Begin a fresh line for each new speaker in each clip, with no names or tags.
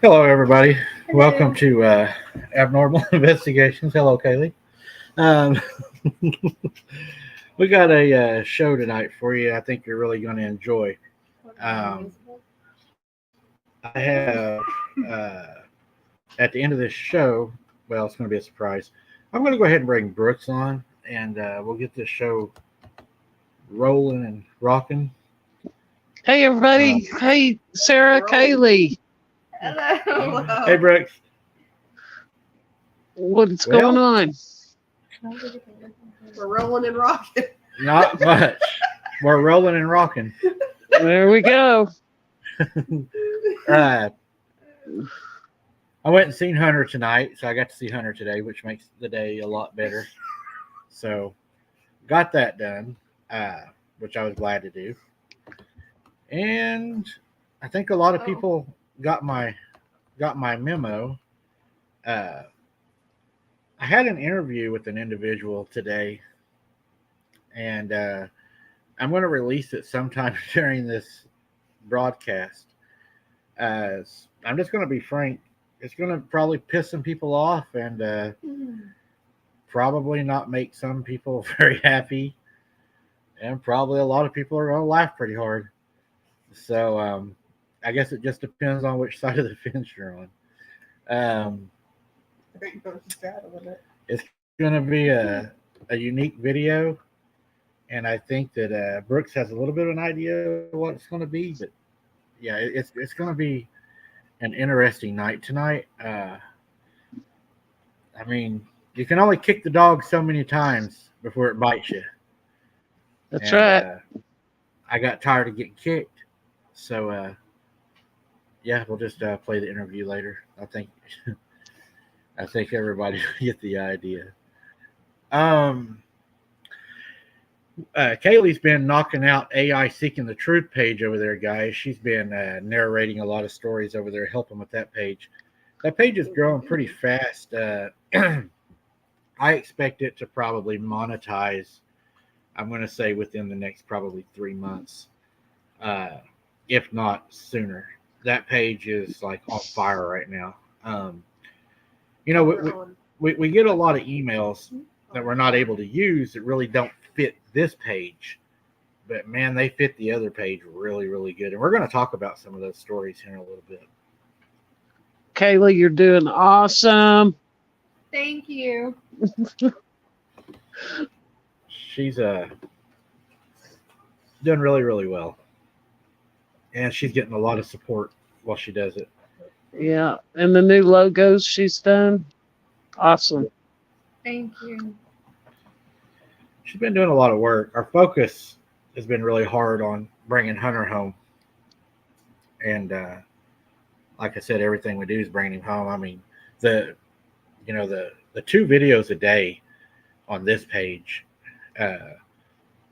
Hello, everybody. Welcome
Hello.
to Abnormal Investigations. Hello, Kaylee. Um, we got a show tonight for you. I think you're really going to enjoy. Um, I have at the end of this show, well, it's going to be a surprise. I'm going to go ahead and bring Brooks on, and we'll get this show rolling and rocking.
Hey
Um,
everybody. Hey Sarah,
Roll.
Kaylee.
hey,
Hello.
Brooks.
What's going
Well,
on?
We're rolling and rocking.
not much. We're rolling and rocking.
There we go.
Uh, I went and seen Hunter tonight, so I got to see Hunter today, which makes the day a lot better. So got that done, which I was glad to do. And I think a lot of
Oh,
people got my memo. Uh, I had an interview with an individual today, and I'm going to release it sometime during this broadcast. I'm just going to be frank. It's going to probably piss some people off, and probably not make some people very happy, and probably a lot of people are going to laugh pretty hard. So I guess it just depends on which side of the fence you're on. Um,
there you go. Straddling it.
it's going to be a unique video, and I think that Brooks has a little bit of an idea of what it's going to be, but yeah, it's going to be an interesting night tonight. I mean, you can only kick the dog so many times before it bites you,
That's
and
right.
I got tired of getting kicked. So yeah, we'll just play the interview later. I think everybody will get the idea. Um, Kaylee's been knocking out AI Seeking the Truth page over there, guys. She's been narrating a lot of stories over there, helping with that page. That page is growing pretty fast. I expect it to probably monetize. I'm going to say within the next probably 3 months, uh, if not sooner. That page is like on fire right now. Um, you know,
Oh,
we,
we're
we,
on.
we get a lot of emails that we're not able to use that really don't fit this page. But man, they fit the other page really, really good. And we're going to talk about some of those stories here in a little bit.
Kaylee, you're doing awesome.
Thank you.
She's doing really, really well. And she's getting a lot of support while she does it.
Yeah. And the new logos she's done. Awesome.
Thank you.
She's been doing a lot of work. Our focus has been really hard on bringing Hunter home. And like I said, everything we do is bringing him home. I mean, the the two videos a day on this page, uh,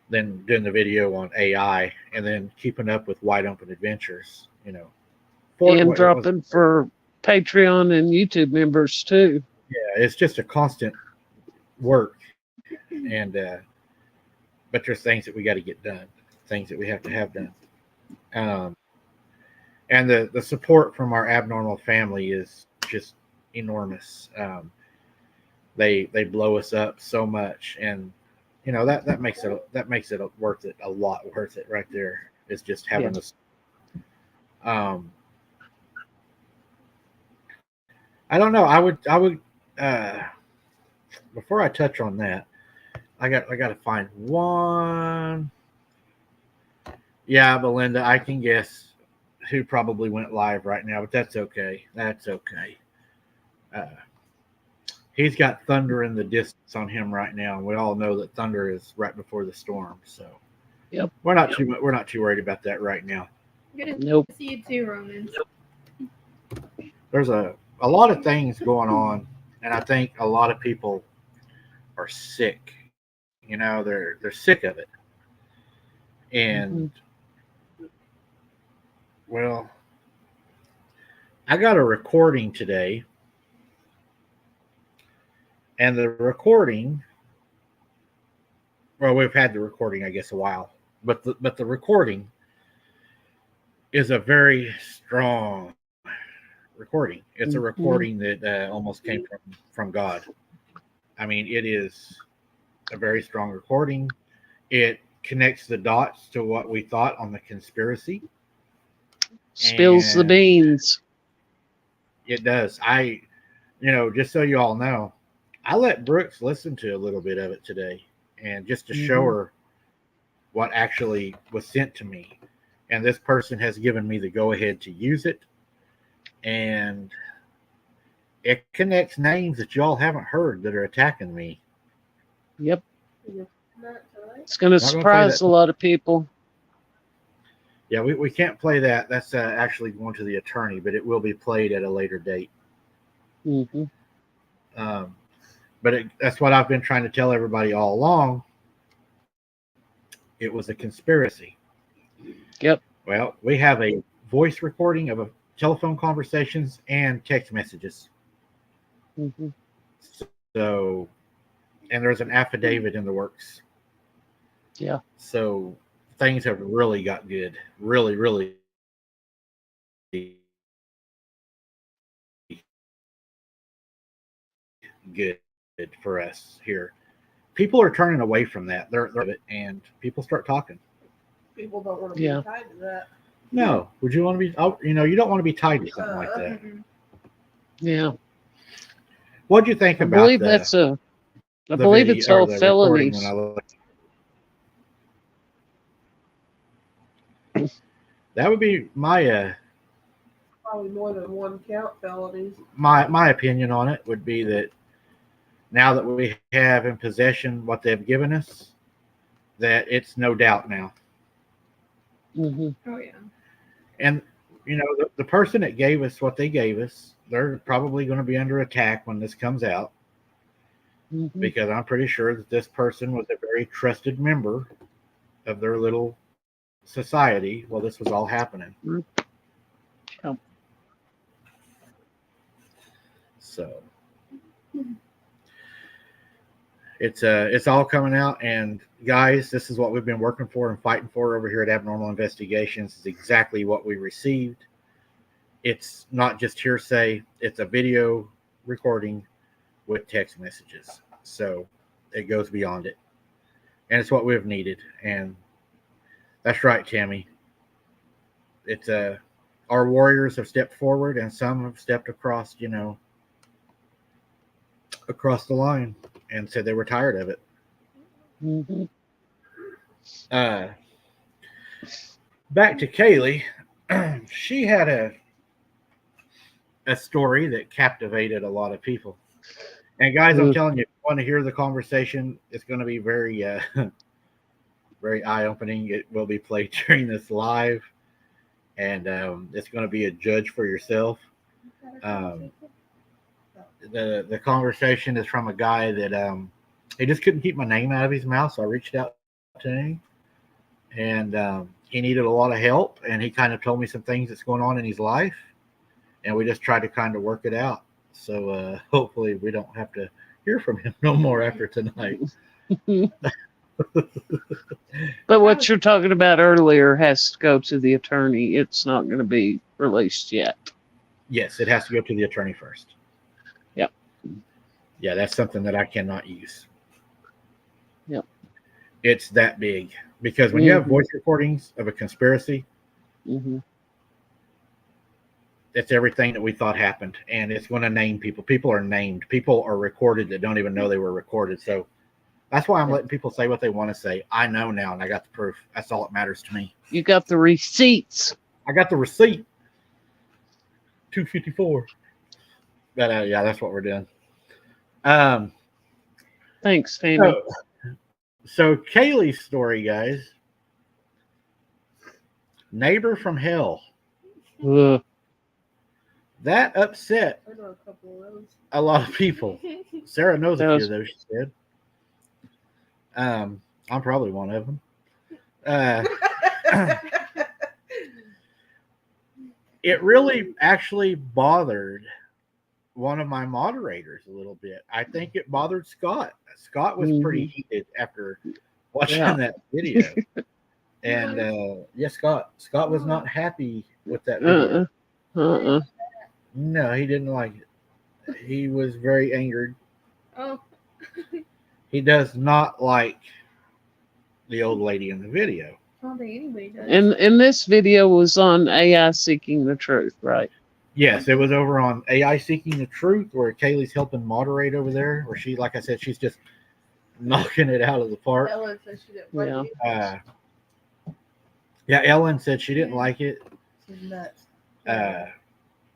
then doing the video on AI, and then keeping up with Wide Open Adventures.
And
What was
dropping for Patreon and YouTube members too.
yeah, it's just a constant work, and but there's things that we got to get done, things that we have to have done. Um, and the support from our abnormal family is just enormous. They blow us up so much, and that makes it worth it, a lot worth it right there. Is just
Yeah.
having this. Um, I don't know. I would uh, before I touch on that, I got to find one. Yeah, Belinda, I can guess who probably went live right now, but that's okay. That's okay. Uh, he's got thunder in the distance on him right now, and we all know that thunder is right before the storm. So
Yep.
we're not too worried about that right now.
Good to
Nope.
see you too, Roman.
There's a lot of things going on, and I think a lot of people are sick. They're sick of it, and
Hmm.
well, I got a recording today, and the recording. Well, we've had the recording, I guess, a while, but the recording is a very strong recording. It's a
Mhm.
recording that almost came from God. I mean, it is a very strong recording. It connects the dots to what we thought on the conspiracy.
Spills the
And
beans.
it does. Just so you all know, I let Brooks listen to a little bit of it today, and just to show
Mhm.
her what actually was sent to me. And this person has given me the go ahead to use it. And it connects names that y'all haven't heard that are attacking me.
Yep.
Not tonight.
It's going to
Not gonna play
surprise
that.
a lot of people.
Yeah, we can't play that. That's actually going to the attorney, but it will be played at a later date.
Hmm.
But that's what I've been trying to tell everybody all along. It was a conspiracy.
Yep.
Well, we have a voice recording of a telephone conversations and text messages.
Hmm.
So, and there's an affidavit in the works.
Yeah.
So things have really got good. Really, really good for us here. People are turning away from that. They're and people start talking.
People don't want to
Yeah.
be tied to that.
No, would you want to be? Oh, you don't want to be tied to something like that.
Mm-mm.
Yeah.
What do you think
I
about
believe
the,
that's a. I
the
believe
video
it's
or
all
the recording when
felonies.
I look? That would be my
Probably more than one count felonies.
my opinion on it would be that now that we have in possession what they've given us, that it's no doubt now.
Hmm.
Oh yeah.
And the person that gave us what they gave us, they're probably going to be under attack when this comes out,
Hmm.
because I'm pretty sure that this person was a very trusted member of their little society while this was all happening.
Yeah.
So it's all coming out, and guys, this is what we've been working for and fighting for over here at Abnormal Investigations. Is exactly what we received. It's not just hearsay, it's a video recording with text messages, so it goes beyond it, and it's what we've needed. And that's right, Tammy, it's our warriors have stepped forward, and some have stepped across the line and said they were tired of it.
Hmm.
Back to Kaylee. She had a story that captivated a lot of people. And guys, I'm telling you, if you want to hear the conversation, it's going to be very, very eye-opening. It will be played during this live, and it's going to be a judge for yourself. The conversation is from a guy that he just couldn't keep my name out of his mouth, so I reached out to him, and he needed a lot of help, and he kind of told me some things that's going on in his life, and we just tried to kind of work it out. So hopefully we don't have to hear from him no more after tonight.
But what you're talking about earlier has to go to the attorney. It's not going to be released yet.
Yes, it has to go to the attorney first.
Yep.
Yeah, that's something that I cannot use.
Yep.
It's that big, because when you have voice recordings of a conspiracy,
Hmm.
it's everything that we thought happened, and it's going to name people. People are named. People are recorded that don't even know they were recorded. So that's why I'm letting people say what they want to say. I know now, and I got the proof. That's all that matters to me.
You got the receipts.
I got the receipt. 254. But yeah, that's what we're doing.
Thanks, Fammy.
So Kaylee's story, guys. Neighbor from hell.
Ugh.
That upset
I know a couple of those.
a lot of people. Sarah knows a few
Those-
of those, she said. I'm probably one of them. It really actually bothered one of my moderators a little bit. I think it bothered Scott. Scott was pretty heated after watching that video. And Scott was not happy with that video. No, he didn't like it. He was very angered.
Oh,
He does not like the old lady in the video.
I don't think anybody does.
And this video was on AI Seeking the Truth, right?
Yes, it was over on AI Seeking the Truth, where Kaylee's helping moderate over there, where she, like I said, she's just knocking it out of the park.
Ellen said she didn't like
Yeah.
it.
Yeah, Ellen said she didn't like it.
She's nuts.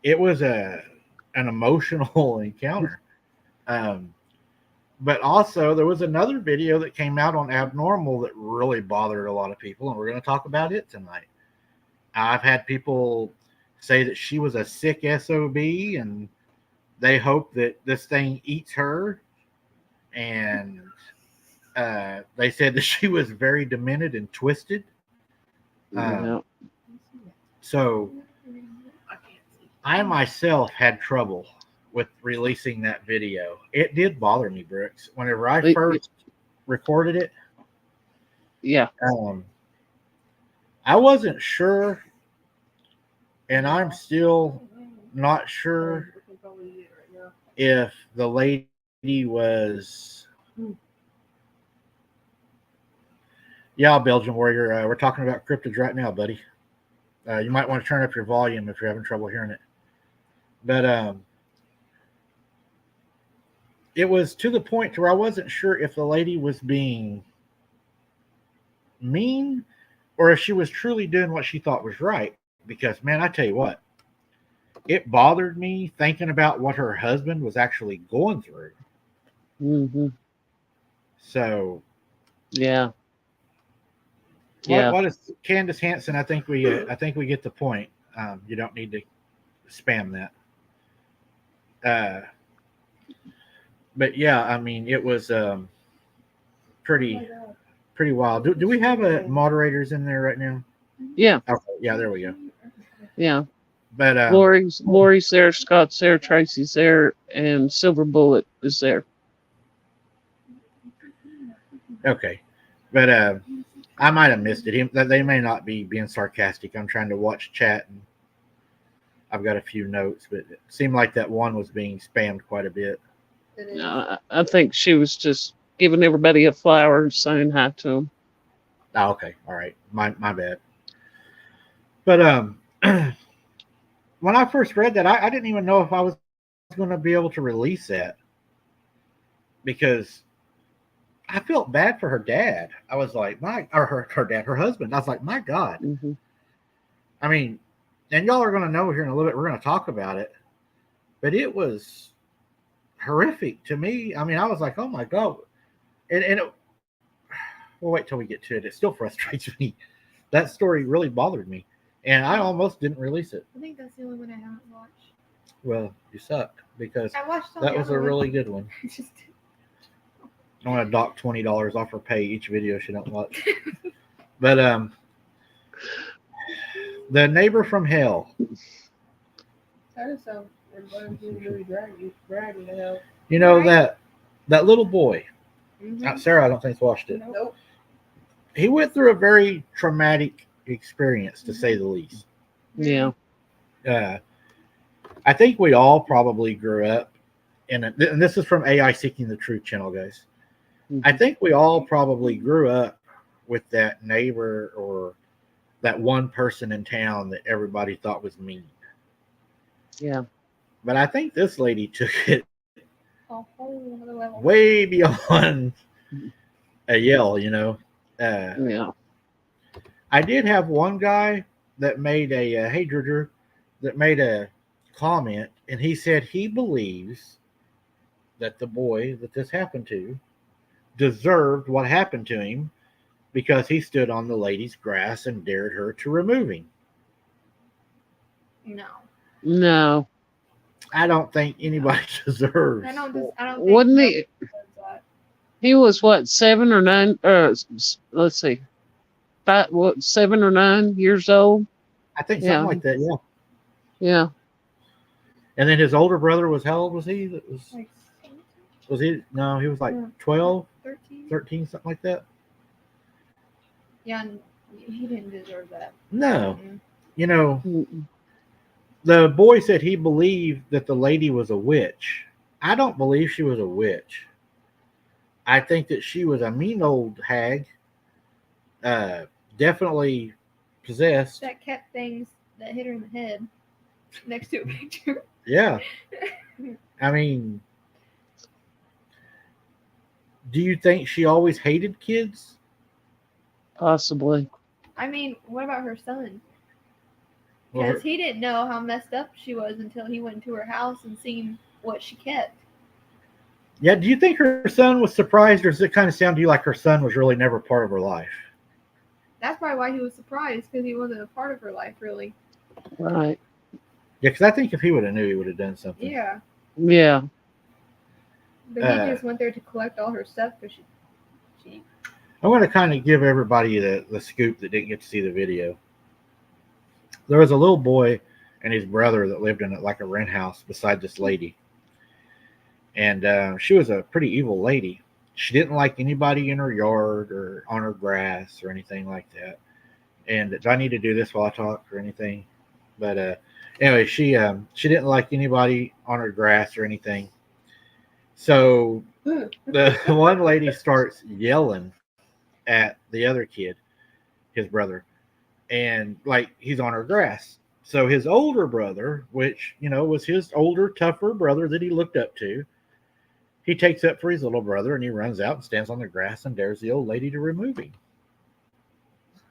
It was an emotional encounter. But also, there was another video that came out on Abnormal that really bothered a lot of people, and we're going to talk about it tonight. I've had people say that she was a sick SOB, and they hope that this thing eats her. And they said that she was very demented and twisted.
Yeah.
So
I can't see.
I myself had trouble with releasing that video. It did bother me, Brooks. Whenever I first recorded it,
Yeah.
I wasn't sure, and I'm still not sure
We can probably see it right now.
if the lady was. Yeah, Belgian Warrior. We're talking about cryptids right now, buddy. You might want to turn up your volume if you're having trouble hearing it. But it was to the point to where I wasn't sure if the lady was being mean or if she was truly doing what she thought was right. Because, man, I tell you what, it bothered me thinking about what her husband was actually going through.
Mm-hmm.
So,
Yeah. Yeah.
What is Candace Hansen? I think we get the point. You don't need to spam that. But yeah, I mean, it was pretty wild. Do we have moderators in there right now?
Yeah.
Okay, yeah, there we go.
Yeah.
But
Lori's there, Scott's there, Tracy's there, and Silver Bullet is there.
okay, but I might have missed it. They may not be being sarcastic. I'm trying to watch chat, and I've got a few notes, but it seemed like that one was being spammed quite a bit.
It is.
I think she was just giving everybody a flower and saying hi to them.
Oh, okay, all right, my bad. But when I first read that, I didn't even know if I was going to be able to release that because I felt bad for her dad. I was like, her husband. I was like, my God.
Mm-hmm.
I mean, and y'all are going to know here in a little bit. We're going to talk about it, but it was horrific to me. I mean, I was like, oh my God. We'll wait till we get to it. It still frustrates me. That story really bothered me, and I almost didn't release it.
I think that's the only one I haven't watched.
Well, you suck because
I watched all
that
the
was a
other
really
ones.
good one.
I just
I'm gonna dock $20 off her pay each video she don't watch. But the neighbor from hell.
That is so. Everybody's really bragging to hell.
You know
Right.
that little boy.
Mhm.
Sarah, I don't think watched it.
Nope.
He went through a very traumatic experience, to say the least.
Yeah.
I think we all probably grew up in it, and this is from AI Seeking the Truth channel, guys.
Mhm.
I think we all probably grew up with that neighbor or that one person in town that everybody thought was mean.
Yeah.
But I think this lady took it
A whole other level.
way beyond a yell, you know.
Yeah.
I did have one guy that made a hey Drew, that made a comment, and he said he believes that the boy that this happened to deserved what happened to him because he stood on the lady's grass and dared her to remove him.
No.
No.
I don't think anybody deserves.
I don't think
Wouldn't he?
nobody does that.
He was what, 7 or 9? Let's see, 7 or 9 years old.
I think something
Yeah.
like that, yeah.
Yeah.
And then his older brother was, how old was he? That
Like
was he? No, he was like
Yeah.
12,
13.
13, something like that.
Yeah, and he didn't deserve that.
No,
Mhm.
you know,
Mm-mm.
The boy said he believed that the lady was a witch. I don't believe she was a witch. I think that she was a mean old hag, uh, definitely possessed.
That kept things that hit her in the head next to a picture.
Yeah, I mean, do you think she always hated kids?
Possibly.
I mean, what about her son?
Well,
Because he didn't know how messed up she was until he went to her house and seen what she kept.
yeah, do you think her son was surprised, or does it kind of sound to you like her son was really never part of her life?
That's probably why he was surprised, because he wasn't a part of her life, really.
Right.
Yeah, because I think if he would have knew, he would have done something.
Yeah.
Yeah.
But he just went there to collect all her stuff because she.
I want to kind of give everybody the scoop that didn't get to see the video. There was a little boy and his brother that lived in like a rent house beside this lady. And she was a pretty evil lady. She didn't like anybody in her yard or on her grass or anything like that. And do I need to do this while I talk or anything? But anyway, she didn't like anybody on her grass or anything. So the one lady starts yelling at the other kid, his brother, and like he's on her grass. So his older brother, which was his older, tougher brother that he looked up to, he takes up for his little brother and he runs out and stands on the grass and dares the old lady to remove him.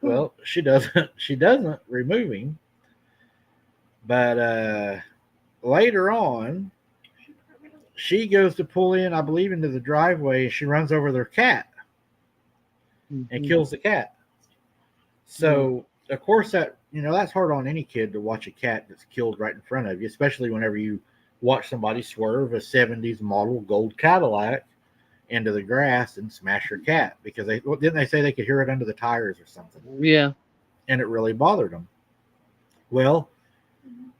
Well, she doesn't. She doesn't remove him. But later on, she goes to pull in, I believe, into the driveway. And she runs over their cat and kills the cat. So, of course, that's hard on any kid to watch a cat that's killed right in front of you, especially whenever you watch somebody swerve a 70s model gold Cadillac into the grass and smash your cat, because didn't they say they could hear it under the tires or something?
Yeah.
And it really bothered them. Well,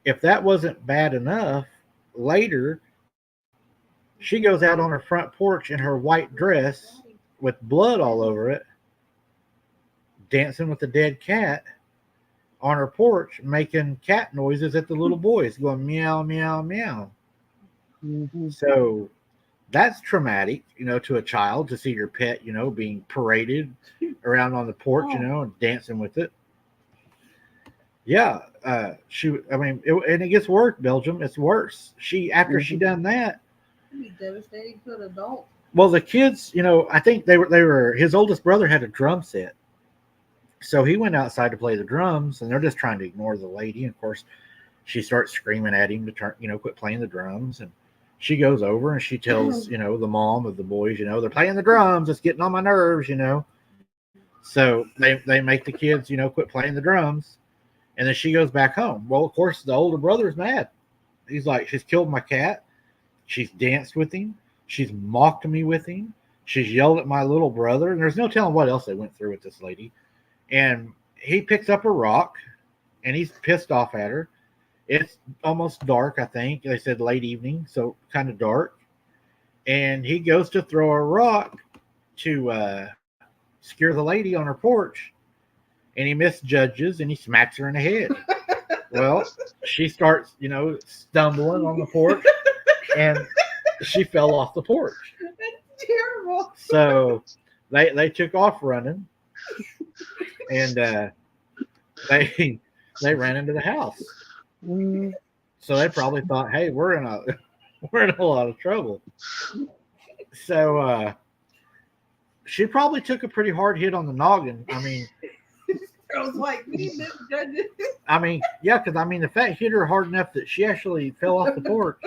if that wasn't bad enough, later she goes out on her front porch in her white dress with blood all over it, dancing with the dead cat on her porch, making cat noises at the little boys, going meow, meow, meow.
Mm-hmm.
So that's traumatic, to a child, to see your pet, being paraded around on the porch, and dancing with it. Yeah, and it gets worse, Belgium. It's worse. After she done that,
It'd be devastating to an adult.
well, the kids, I think they were his oldest brother had a drum set. So he went outside to play the drums, and they're just trying to ignore the lady. And of course, she starts screaming at him to turn, quit playing the drums. And she goes over and she tells, the mom of the boys, they're playing the drums. It's getting on my nerves, So they make the kids, quit playing the drums. And then she goes back home. Well, of course, the older brother's mad. He's like, she's killed my cat. She's danced with him. She's mocked me with him. She's yelled at my little brother. And there's no telling what else they went through with this lady. And he picks up a rock, and he's pissed off at her. It's almost dark, I think. They said late evening, so kind of dark. And he goes to throw a rock to scare the lady on her porch. And he misjudges, and he smacks her in the head. Well, she starts, stumbling on the porch, and she fell off the porch.
That's terrible.
So they took off running. And they ran into the house. So they probably thought, "Hey, we're in a lot of trouble." So she probably took a pretty hard hit on the noggin. I mean,
I was like,
yeah, because the fact hit her hard enough that she actually fell off the porch.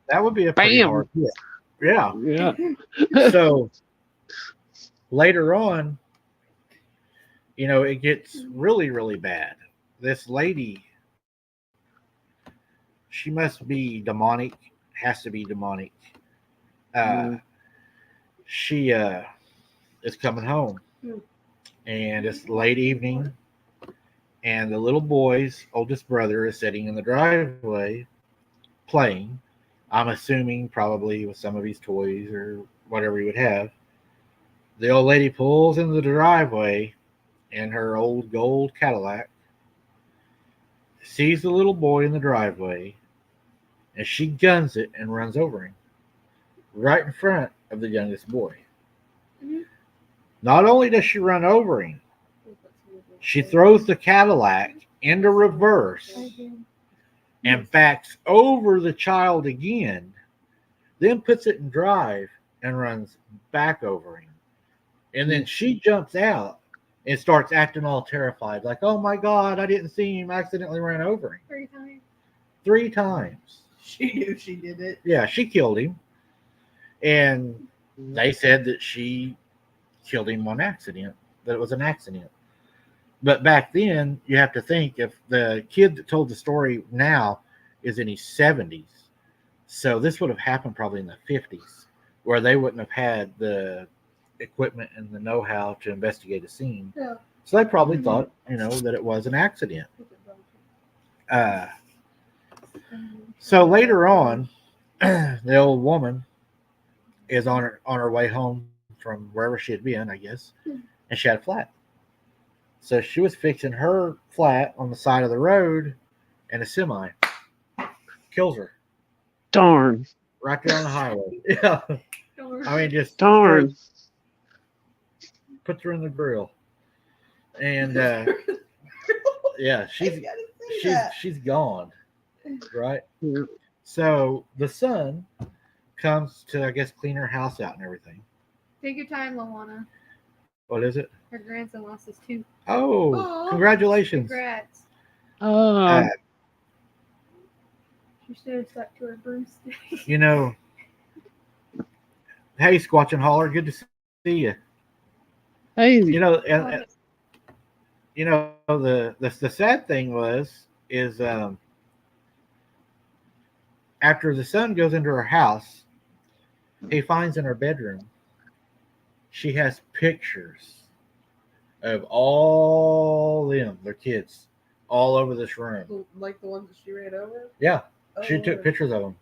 That would be a pretty hard hit. Yeah.
Yeah.
So later on, it gets really, really bad. This lady, she must be demonic, has to be demonic. She is coming home, and it's late evening, and the little boy's oldest brother is sitting in the driveway playing. I'm assuming probably with some of his toys or whatever he would have. The old lady pulls into the driveway in her old gold Cadillac, sees the little boy in the driveway, and she guns it and runs over him right in front of the youngest boy.
Mhm.
Not only does she run over him, she throws the Cadillac into reverse and backs over the child again, then puts it in drive and runs back over him. And then she jumps out and starts acting all terrified, like, oh my God, I didn't see him, I accidentally ran over him.
3 times.
3 times.
She knew she did it.
Yeah, she killed him. And they said that she killed him on accident, that it was an accident. But back then, you have to think, if the kid that told the story now is in his 70s, so this would have happened probably in the 50s, where they wouldn't have had the equipment and the know-how to investigate a scene.
Yeah.
So they probably thought, that it was an accident. So later on, the old woman is on her way home from wherever she had been, I guess, and she had a flat. So she was fixing her flat on the side of the road, and a semi kills her
Darn.
right there on the highway. Yeah, I mean, just
Darn.
puts her in the grill, and yeah, she's gone, right?
Yeah.
So the son comes to, I guess, clean her house out and everything.
Take your time, Luana.
What is it?
Her grandson lost his tooth.
Oh,
Aw.
congratulations!
Congrats.
Oh,
She should have stuck to her broomstick.
Hey, Squatch and Holler, good to see you.
hey,
And the sad thing is after the son goes into her house, he finds in her bedroom she has pictures of all their kids, all over this room.
Like the ones that she ran over?
Yeah, she
Oh,
took pictures of them,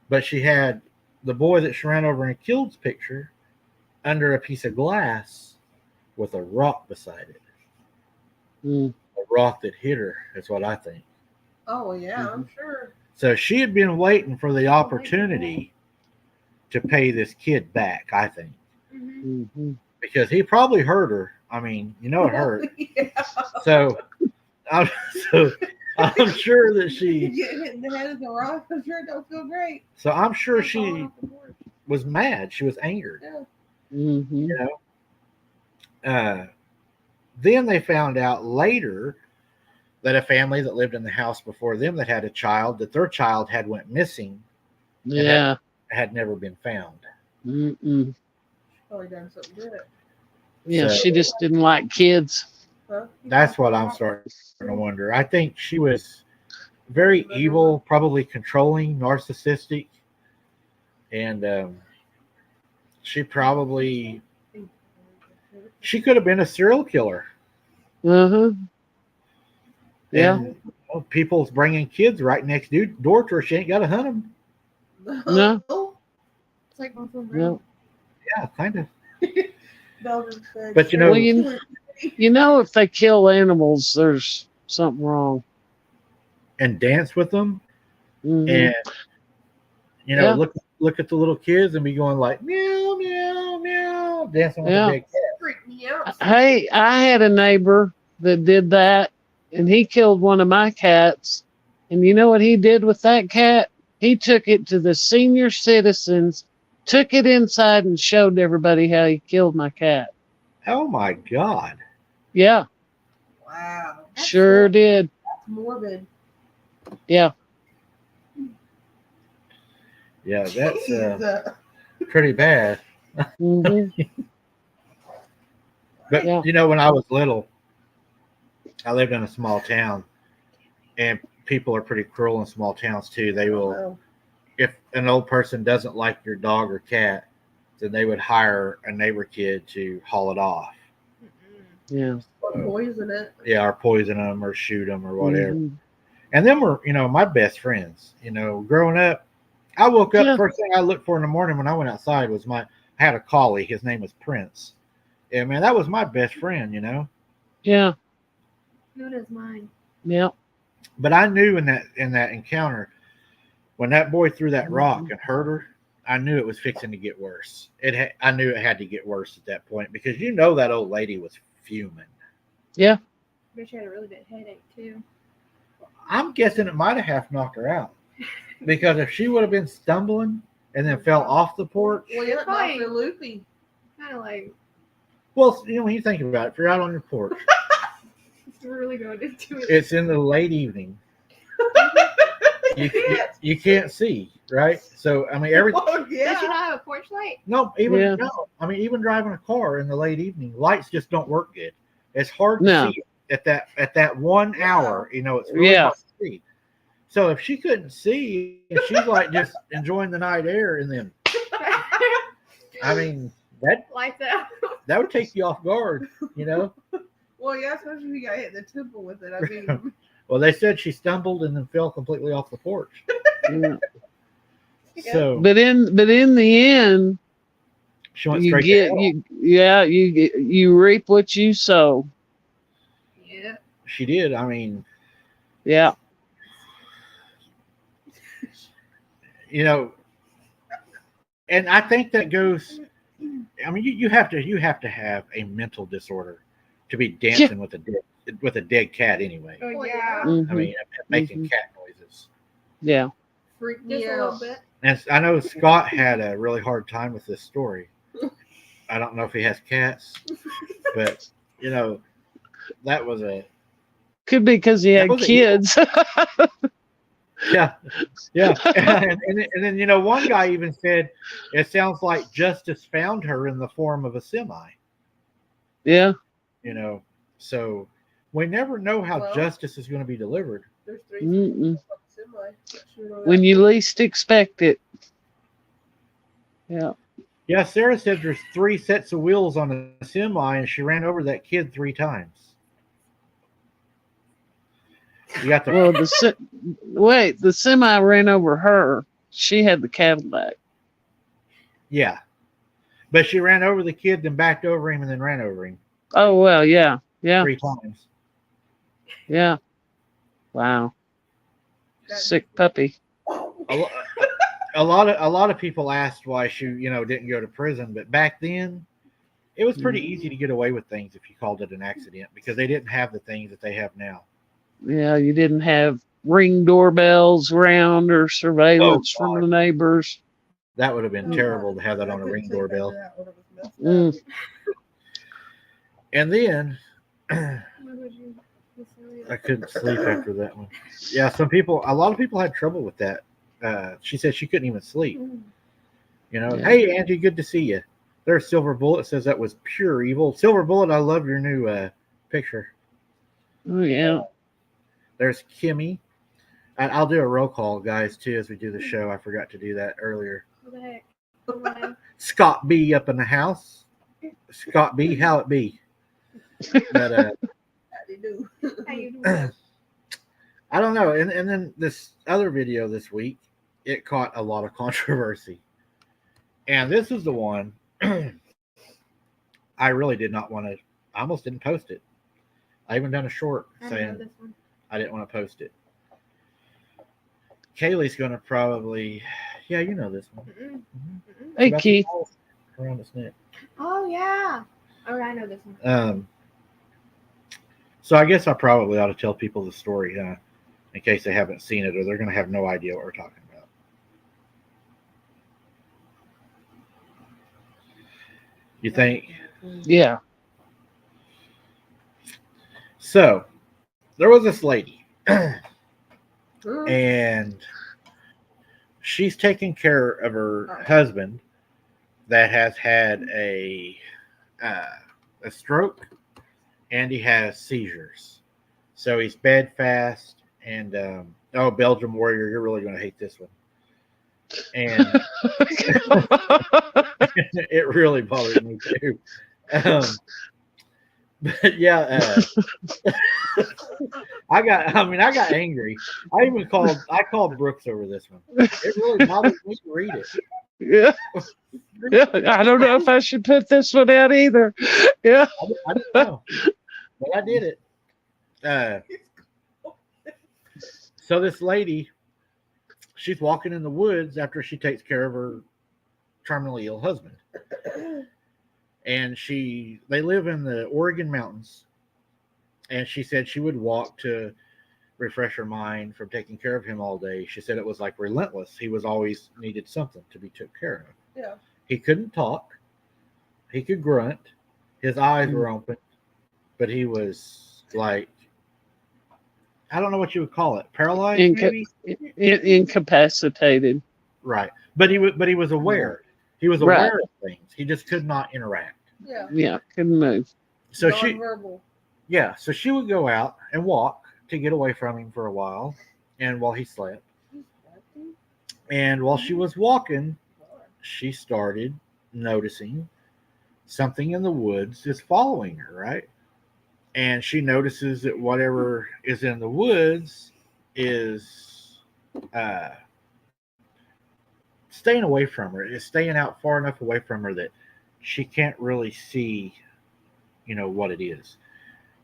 but she had the boy that she ran over and killed's picture under a piece of glass with a rock beside it.
mm,
A rock that hit her, is what I think.
Oh, yeah, I'm sure.
So she had been waiting for the opportunity to pay this kid back, I think,
Mm-hmm.
because he probably hurt her. I mean, it hurt.
Yeah.
So I'm sure that
You
she.
get hit in the head with a rock, I'm sure it don't feel great.
So I'm sure
Falling
she
off the board.
was mad. She was angered.
Yeah.
mhm.
Then they found out later that a family that lived in the house before them that had a child, that their child had went missing,
Yeah.
had never been found.
Mm-mm.
Probably done something good.
Yeah,
So-
she just didn't like kids.
Huh?
That's what I'm starting to wonder. I think she was very evil, probably controlling, narcissistic, and she could have been a serial killer.
Uh-huh. Yeah.
And, people's bringing kids right next door to her. She ain't got to hunt them.
No.
It's like both of them.
No.
Yeah, kind of.
Belgian said,
But,
Well, if they kill animals, there's something wrong.
And dance with them,
Mhm.
and
Yeah.
look at the little kids and be going like meow meow meow, dancing with
Yeah.
the big cat.
freaked me out.
Hey, I had a neighbor that did that, and he killed one of my cats. And you know what he did with that cat? He took it to the senior citizens, took it inside, and showed everybody how he killed my cat.
Oh my God!
Yeah,
Wow.
sure did.
That's morbid.
Yeah.
Yeah, that's
Jesus.
pretty bad.
Mhm.
But
Yeah.
when I was little, I lived in a small town, and people are pretty cruel in small towns too. They will,
Oh,
if an old person doesn't like your dog or cat, then they would hire a neighbor kid to haul it off.
Yeah.
or poison it.
Yeah, or poison them or shoot them or whatever.
Mhm.
And them were, my best friends. Growing up, I woke up,
Yeah.
first thing I looked for in the morning when I went outside was I had a collie. His name was Prince. Yeah, man, that was my best friend,
Yeah.
No, that's mine.
Yeah.
But I knew in that encounter, when that boy threw that rock and hurt her, I knew it was fixing to get worse. I knew it had to get worse at that point because that old lady was fuming.
Yeah.
But she had a really bad headache too.
I'm guessing it might have half knocked her out because if she would have been stumbling and then fell off the porch,
Well, yeah, knocked her loopy.
Kind of like.
well, when you think about it, if you're out on your porch,
We're really going into it.
it's in the late evening. You can't see, right? So I mean,
Oh, yeah.
Did you not have a porch light?
no. I mean, even driving a car in the late evening, lights just don't work good. It's hard to see at that 1 hour. It's really hard to see. So if she couldn't see and she's like just enjoying the night air, and then I mean
Lights out.
that would take you off guard,
Well, yeah, especially if you got hit in the temple with it. I mean,
Well, they said she stumbled and then fell completely off the porch.
Yeah.
So,
But in the end,
she went
you
straight
get
to hell.
you reap what you sow.
Yeah.
She did. I mean,
Yeah.
And I think that goes. I mean, you have to have a mental disorder to be dancing with a dead cat anyway.
Oh yeah.
Mhm.
I mean, making cat noises.
Yeah.
freak
Just
me
a little
out.
bit.
And I know Scott had a really hard time with this story. I don't know if he has cats, but that was a
Could be because he had
was
kids.
yeah. and then one guy even said it sounds like justice found her in the form of a semi.
Yeah.
So we never know how
Well,
justice is going to be delivered.
There's 3
Mm-mm.
semi. Sure know
When
that.
you least expect it. Yeah.
Yeah, Sarah said there's 3 sets of wheels on a semi, and she ran over that kid 3 times. You got the
Well, the semi ran over her. She had the Cadillac.
yeah, but she ran over the kid, then backed over him, and then ran over him
Oh well, yeah.
3 times.
Yeah. Wow.
That-
Sick puppy.
A lot of people asked why she didn't go to prison, but back then it was pretty easy to get away with things if you called it an accident because they didn't have the things that they have now.
Yeah, you didn't have Ring doorbells around or surveillance
Oh,
from the neighbors.
That would have been
Oh,
terrible to have that
I
on a
couldn't
Ring
take
doorbell.
that out when it was messed up.
And then
What would you say?
I couldn't sleep after that one. Yeah, a lot of people had trouble with that. She said she couldn't even sleep.
Yeah.
Hey Angie, good to see you. There's Silver Bullet says that was pure evil. Silver Bullet, I love your new picture.
Oh yeah.
There's Kimmy. I'll do a roll call, guys, too, as we do the show. I forgot to do that earlier.
What the heck? Come on.
Scott B up in the house. Scott B, how it be? But
How they do.
How you doing?
I don't know. And then this other video this week, it caught a lot of controversy. And this is the one I really did not want to. I almost didn't post it. I even done a short
I know
saying
this one.
I didn't want to post it. Kaylee's going to probably, yeah, you know this one.
Mm-mm. Mm-mm.
Hey
About the
Keith.
balls around its neck.
Oh yeah. Oh, I know this one.
So I guess I probably ought to tell people the story, in case they haven't seen it, or they're going to have no idea what we're talking about. You think?
Yeah.
So there was this lady,
Ooh.
and she's taking care of her husband that has had a stroke, and he has seizures. So he's bedfast, and Belgium Warrior, you're really going to hate this one. And it really bothered me too. But yeah, I got angry. I called Brooks over this one. It really bothered me to read it.
Yeah. Yeah. I don't know if I should put this one out either. Yeah.
I don't know, but I did it. So this lady, she's walking in the woods after she takes care of her terminally ill husband. And they live in the Oregon mountains. And she said she would walk to refresh her mind from taking care of him all day. She said it was like relentless. He was always needed something to be took care of.
Yeah.
He couldn't talk. He could grunt. His eyes were open, but he was like, I don't know what you would call it, paralyzed, maybe.
Incapacitated.
Right, but he was aware. He was aware of things. He just could not interact.
Yeah.
Yeah, couldn't move.
So
Non-verbal.
so she would go out and walk to get away from him for a while, and while he slept. And while she was walking, she started noticing something in the woods is following her, right? And she notices that whatever is in the woods is staying away from her. It's staying out far enough away from her that she can't really see, what it is.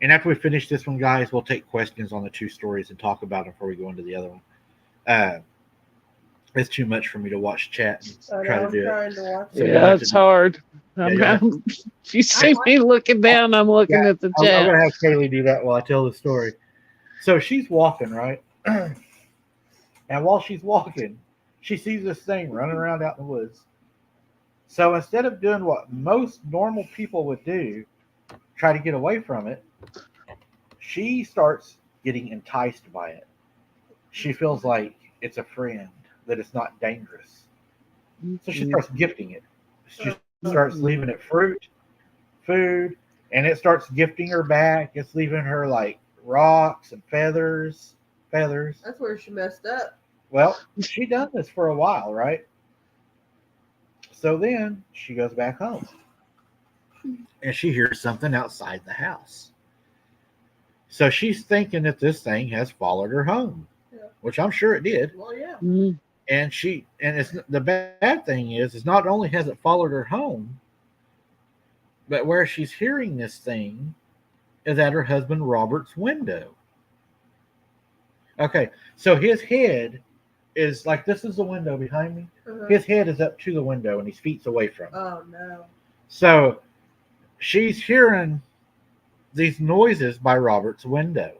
And after we finish this one, guys, we'll take questions on the two stories and talk about them before we go into the other one. It's too much for me to watch chat and try to do it.
watch
So
Yeah, it's hard. If you see me looking down, I'm looking at the
I'm
chat.
going to have Kaylee do that while I tell the story. So she's walking, right? And while she's walking, she sees this thing running around out in the woods. So instead of doing what most normal people would do, try to get away from it, she starts getting enticed by it. She feels like it's a friend, that it's not dangerous. So she starts gifting it. She starts leaving it fruit, food, and it starts gifting her back. It's leaving her like rocks and feathers.
That's where she messed up.
Well, she done this for a while, right? So then she goes back home. And she hears something outside the house. So she's thinking that this thing has followed her home, which I'm sure it did.
Well, yeah.
Mm.
And it's the bad thing is not only has it followed her home, but where she's hearing this thing is at her husband Robert's window. Okay, so his head is like, this is the window behind me.
Uh-huh.
His head is up to the window and he's feet away from it.
Oh no.
So she's hearing these noises by Robert's window.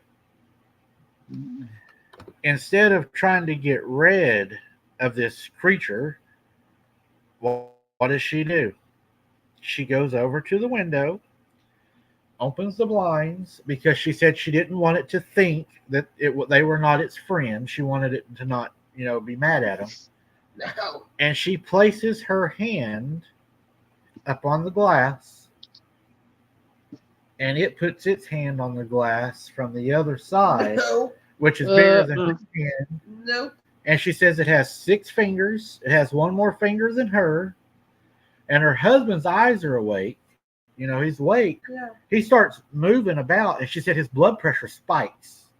Instead of trying to get rid of this creature, what does she do? She goes over to the window, opens the blinds, because she said she didn't want it to think that they were not its friend. She wanted it to not, be mad at him.
No.
And she places her hand up on the glass, and it puts its hand on the glass from the other side,
No.
which is bigger than her hand.
Nope.
And she says it has 6 fingers. It has one more finger than her. And her husband's eyes are awake. He's awake.
Yeah.
He starts moving about, and she said his blood pressure spikes.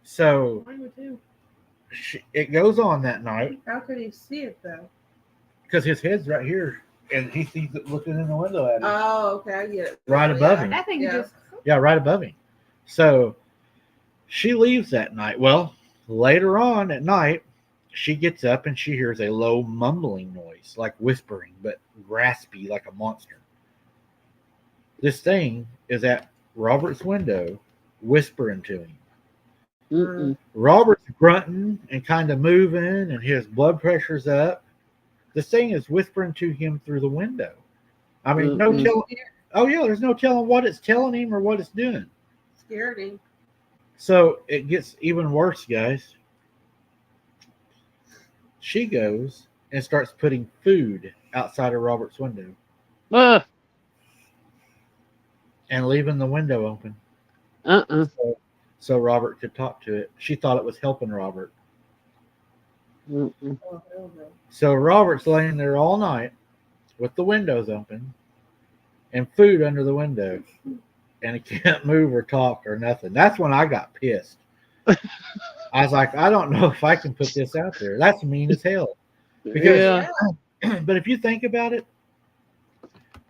So
Mine would too.
it goes on that night.
How could he see it though?
Because his head's right here, and he sees it looking in the window at him.
Oh, okay, I get it.
Right above him.
That thing
Yeah.
just.
Yeah, right above him. So she leaves that night. Well, later on at night, she gets up and she hears a low mumbling noise, like whispering, but raspy like a monster. This thing is at Robert's window, whispering to him.
Mm-mm.
Robert's grunting and kind of moving, and his blood pressure's up. This thing is whispering to him through the window. I mean, no telling. Oh yeah, there's no telling what it's telling him or what it's doing.
Scared him.
So it gets even worse, guys. She goes and starts putting food outside of Robert's window and leaving the window open. So Robert could talk to it. She thought it was helping Robert.
Oh, hell no.
So Robert's laying there all night with the windows open and food under the window. And he can't move or talk or nothing. That's when I got pissed. I was like, I don't know if I can put this out there. That's mean as hell. Because, but if you think about it,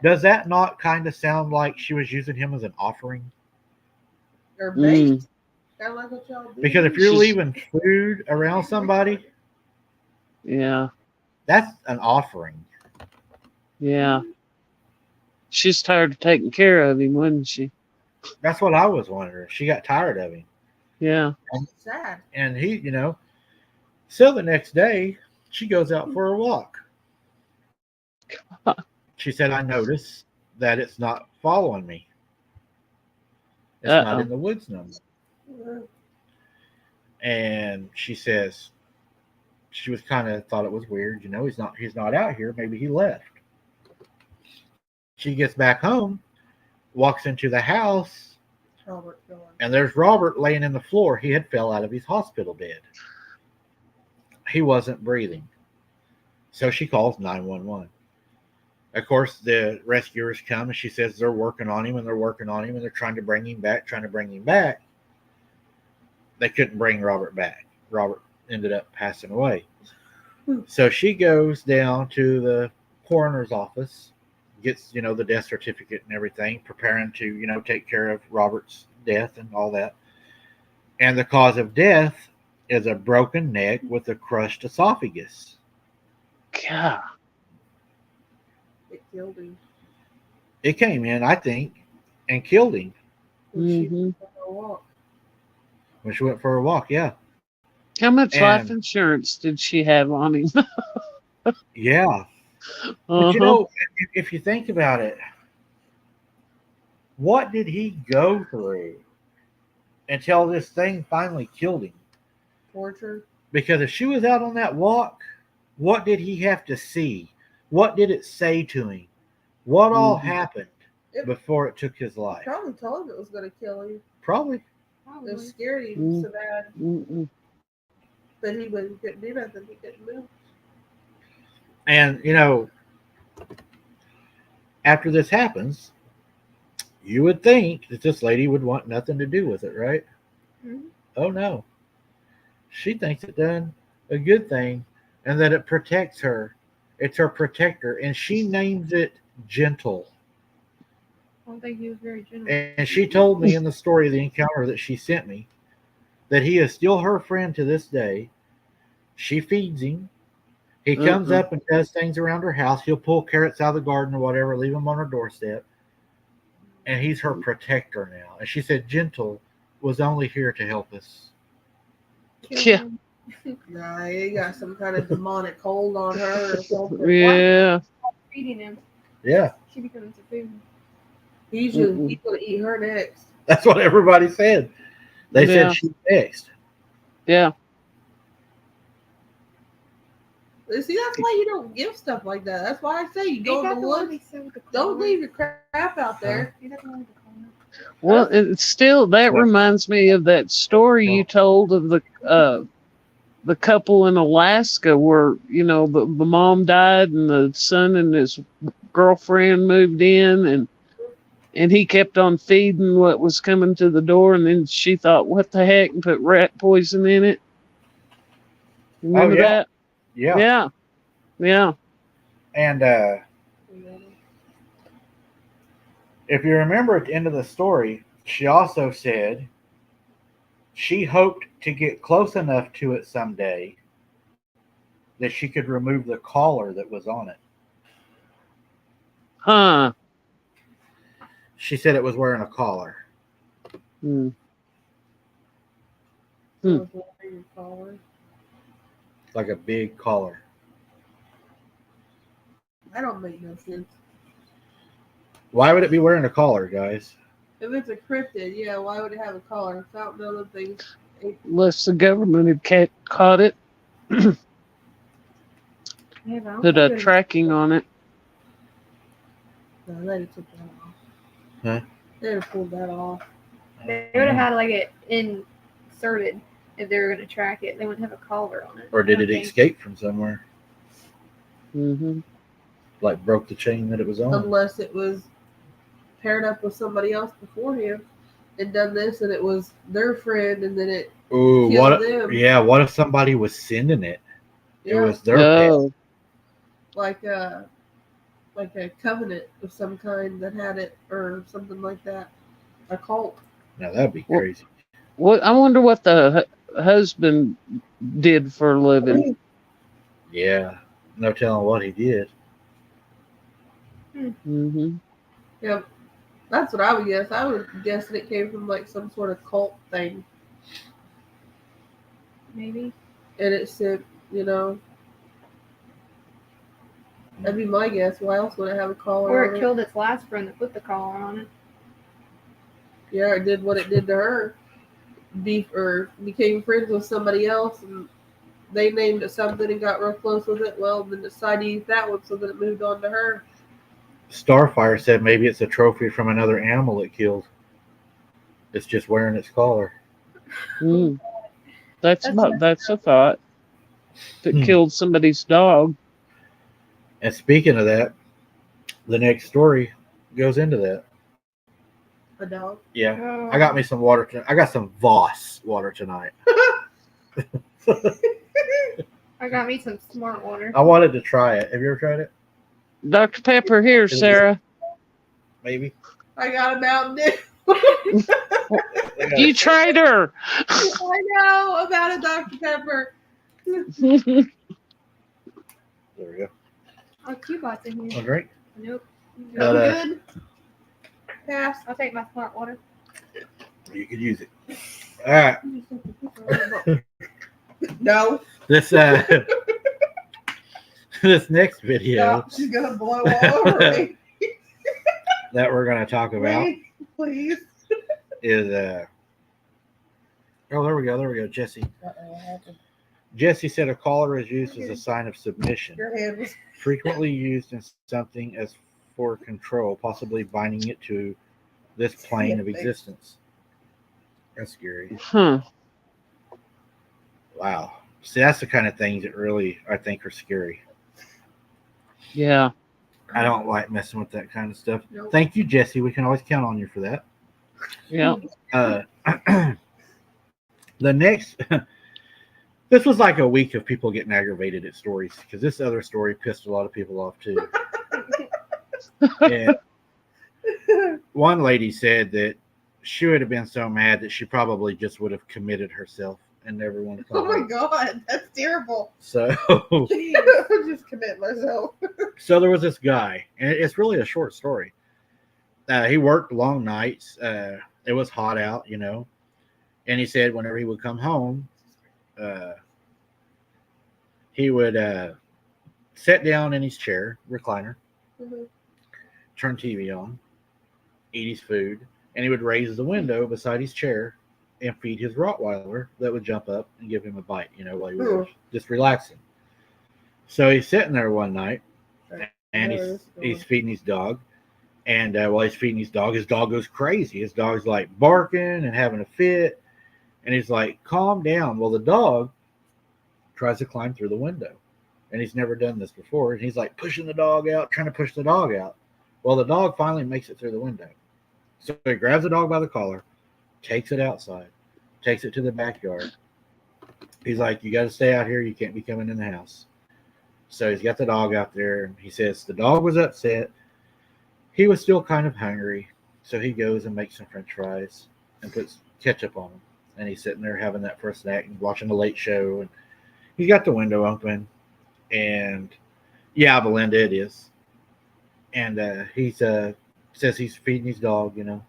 does that not kind of sound like she was using him as an offering?
Or bait. Kind of like what y'all do.
Because if you're
She's-
leaving food around somebody,
Yeah.
that's an offering.
Yeah. She's tired of taking care of him, wasn't she?
That's what I was wondering. She got tired of him.
Yeah.
Sad.
And he, so the next day, she goes out for a walk. She said, I notice that it's not following me. It's not in the woods no more. And she says, she was kind of thought it was weird. He's not out here. Maybe he left. She gets back home, walks into the house,
Robert Miller.
and there's Robert laying in the floor. He had fell out of his hospital bed. He wasn't breathing. So she calls 911. Of course, the rescuers come, and she says they're working on him, and they're trying to bring him back. They couldn't bring Robert back. Robert ended up passing away. So she goes down to the coroner's office, gets, the death certificate and everything, preparing to, take care of Robert's death and all that. And the cause of death is a broken neck with a crushed esophagus.
God.
It killed him.
It came in, I think, and killed him
When she
Mhm.
went for a walk.
when she went for a walk. Yeah.
How much life
And-
insurance did she have on him?
Yeah. But if you think about it, what did he go through until this thing finally killed him?
Torture.
Because if she was out on that walk, what did he have to see? What did it say to him? What all
Mhm.
happened
It-
before it took his life?
Probably told him it was going to kill him.
Probably.
Probably.
It scared him
Mm.
so bad
Mm-mm.
that he couldn't do nothing. He couldn't move.
And, after this happens, you would think that this lady would want nothing to do with it, right?
Mhm.
Oh, no. She thinks it done a good thing and that it protects her. It's her protector. And she names it Gentle.
I don't think he was very gentle.
And she told me in the story of the encounter that she sent me that he is still her friend to this day. She feeds him. He comes up and does things around her house. He'll pull carrots out of the garden or whatever, leave them on her doorstep. And he's her protector now. And she said Gentle was only here to help us.
Yeah.
Nah, he got some kind of demonic hold on her or something.
Yeah.
Feeding him.
Yeah,
She becomes a food.
He's going to eat her next.
that's what everybody said. They
Yeah.
said she's next.
Yeah.
See, that's why you don't give stuff like that. That's why I say you go in
Ain't
the
that the one
woods.
they said with the
Don't
collar?
leave your crap out there.
Ain't that the one with the collar?
Well, it's still that
What?
reminds me of that story you told of the couple in Alaska where the mom died and the son and his girlfriend moved in and he kept on feeding what was coming to the door and then she thought what the heck and put rat poison in it. Remember
yeah.
that?
Yeah.
Yeah. Yeah.
And if you remember at the end of the story, she also said she hoped to get close enough to it someday that she could remove the collar that was on it.
Huh.
She said it was wearing a collar.
Hmm.
So it's over your collar.
Like a big collar.
That don't make no sense.
Why would it be wearing a collar, guys?
If it's a cryptid, yeah, why would it have a collar? Fountain other things.
Unless the government had caught it,
Yeah, but I don't
put
think
a
it-
tracking on it.
No, they took that off.
Huh?
They'd have pulled that off.
They would have had like it inserted if they were going to track it. They wouldn't have a collar on it.
Or did
I
it
think.
escape from somewhere?
Mm-hmm.
Like broke the chain that it was on?
Unless it was paired up with somebody else beforehand and done this and it was their friend and then it
Ooh,
killed them.
what if somebody was sending it? It
Yeah.
was their pet.
Oh.
like a covenant of some kind that had it or something like that. A cult.
Now that'd be
Well-
crazy.
What I wonder what the husband did for a living.
Yeah, no telling what he did.
Hmm.
Yeah, that's what I would guess. I would guess that it came from like some sort of cult thing,
Maybe.
and it said, you know, that'd be my guess. Why else would it have a collar
Or
on
it
it?
killed its last friend that put the collar on it.
Yeah, it did what it did to her. Or became friends with somebody else, and they named it something and got real close with it. Well, then decided to use that one, so that it moved on to her.
Starfire said maybe it's a trophy from another animal it killed. It's just wearing its collar.
Mm. That's
That's
that's a thought. That killed somebody's dog.
And speaking of that, the next story goes into that.
A dog.
Yeah,
Oh.
I got me some water. I got some Voss water tonight.
I got me some smart water.
I wanted to try it. Have you ever tried it?
Dr. Pepper here, Sarah.
Maybe.
I got a Mountain Dew.
You traitor.
I know about a Dr. Pepper.
There we go.
Oh, Q-Bot's in
Want
here.
a drink?
Nope.
No, no.
Good. Pass.
I'll take my smart water.
You could use it. All right.
No.
This this next video
Stop. She's gonna blow all over me.
that we're going to talk about
Please.
is oh, there we go, Jesse. Jesse said a collar is used as a sign of submission,
Your hand was.
frequently used in something as for control, possibly binding it to this plane of existence. That's scary.
Huh.
Wow. See, that's the kind of things that really I think are scary.
Yeah.
I don't like messing with that kind of stuff.
Nope.
Thank you, Jesse. We can always count on you for that.
Yeah.
The next, this was like a week of people getting aggravated at stories because this other story pissed a lot of people off too. And one lady said that she would have been so mad that she probably just would have committed herself and never wanted to
Oh
come
my God, that's terrible.
So,
Just commit myself.
so there was this guy, and it's really a short story. He worked long nights. It was hot out, you know, and he said whenever he would come home, he would sit down in his chair, recliner, turn TV on, eat his food, and he would raise the window beside his chair and feed his Rottweiler that would jump up and give him a bite, you know, while he was just relaxing. So he's sitting there one night, and he's feeding his dog. And while he's feeding his dog goes crazy. His dog's like barking and having a fit. And he's like, calm down. Well, the dog tries to climb through the window. And he's never done this before. And he's like pushing the dog out, trying to push the dog out. Well, the dog finally makes it through the window. So he grabs the dog by the collar, takes it outside, takes it to the backyard. He's like, you got to stay out here. You can't be coming in the house. So he's got the dog out there. And he says the dog was upset. He was still kind of hungry, so he goes and makes some French fries and puts ketchup on them. And he's sitting there having that for a snack and watching the late show. And he's got the window open. And yeah, Belinda, it is. And he says he's feeding his dog, you know.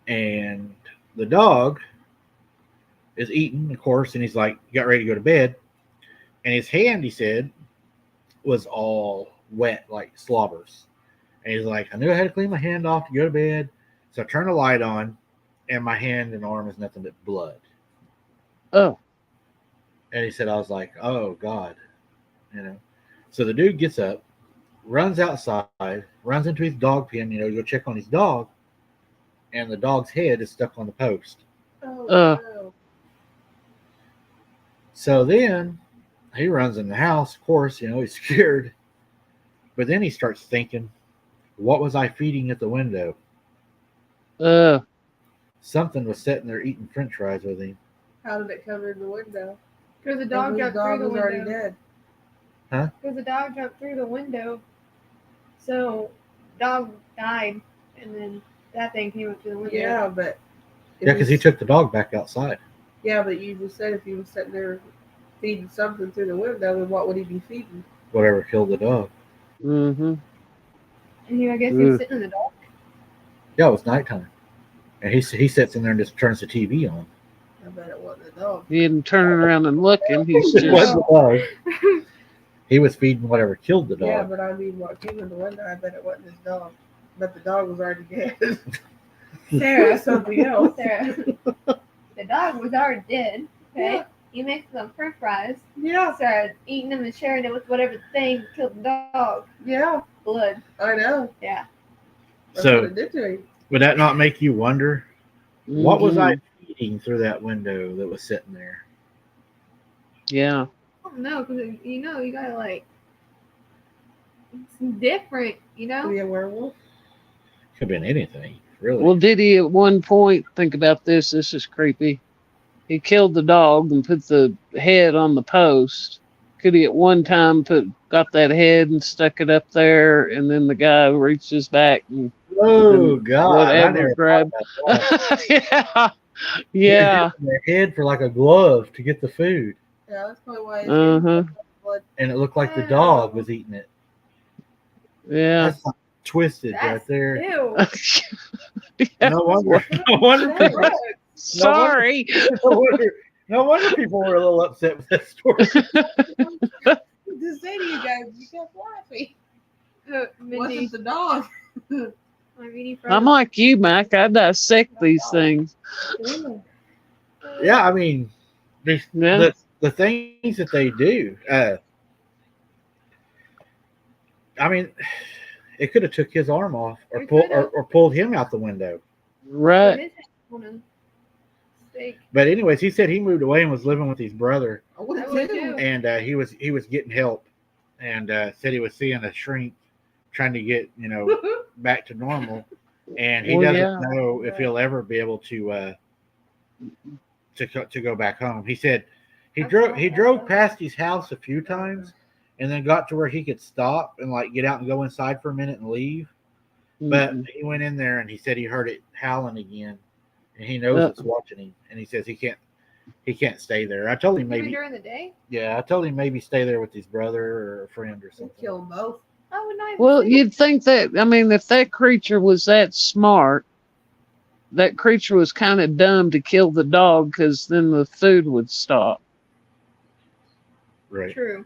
And the dog is eating, of course, and he's like, got ready to go to bed. And his hand, he said, was all wet like slobbers. And he's like, I knew I had to clean my hand off to go to bed. So I turn the light on, and my hand and arm is nothing but blood.
Oh.
And he said, I was like, oh, God. You know. So the dude gets up, runs outside, runs into his dog pen, you know, to go check on his dog. And the dog's head is stuck on the post.
Oh, no.
So then he runs in the house, of course, you know, he's scared. But then he starts thinking, what was I feeding at the window? Something was sitting there eating French fries with him.
How did it come in the window?
Because the dog jumped through the
was already
window.
dead.
Huh?
Because the dog jumped through the window. So dog died, and then that thing came up to the window.
Yeah, but
Yeah, because he took the dog back outside.
Yeah, but you just said if he was sitting there feeding something through the window, then what would he be feeding?
Whatever killed the dog.
Mm-hmm.
And I guess he was sitting in the dark.
Yeah, it was nighttime. And he sits in there and just turns the TV on.
I bet it wasn't a dog.
He isn't turning around and looking. He's
It
just
wasn't the dog. He was feeding whatever killed the dog.
Yeah, but I mean, what came in the window, I bet it wasn't his dog. But the dog was already dead.
Sarah,
Something else.
Sarah, the dog was already dead. Okay,
Yeah.
you mixed them French fries.
Yeah,
Started eating them and sharing it with whatever thing killed the dog.
yeah,
Blood.
I know.
Yeah.
That's
So-
what it did to him.
Would that not make you wonder what was
Mhm.
I feeding through that window that was sitting there?
Yeah.
I don't know, because you gotta like. It's different,
To be a werewolf.
Could have been anything, really.
Well, did he at one point think about this? This is creepy. He killed the dog and put the head on the post. Could he at one time got that head and stuck it up there, and then the guy reaches back and
Oh God! I
whatever
never
grab?
thought about that.
yeah,
Their head for like a glove to get the food,
Yeah, that's probably why.
Uh-huh.
Blood.
and it looked like the dog was eating it.
yeah.
That's twisted right
That's
there.
ew.
Yeah.
No wonder. No wonder people.
Sorry.
No wonder people were a little upset with that story.
To say to you guys, you kept laughing.
Mindy,
Wasn't the dog?
my mini
I'm like you, Mac. I dissect these things.
Yeah, I mean,
Yeah.
the things that they do. I mean, it could have took his arm off or
It
pulled
could've.
or pulled him out the window.
Right.
But anyways, he said he moved away and was living with his brother,
I would
I would
too.
too.
and he was getting help, and said he was seeing a shrink, trying to get back to normal, and he
Well,
doesn't
yeah.
know if he'll ever be able to go back home. He said he drove past his house a few times, and then got to where he could stop and like get out and go inside for a minute and leave. But
Mhm.
he went in there and he said he heard it howling again, and he knows it's watching him, and he says he can't stay there. I told him
Maybe
maybe,
during the day.
yeah, I told him maybe stay there with his brother or a friend or
We'll
something.
kill them both.
I would not even
Well,
say
you'd think that, I mean, if that creature was that smart, that creature was kind of dumb to kill the dog because then the food would stop.
Right.
true.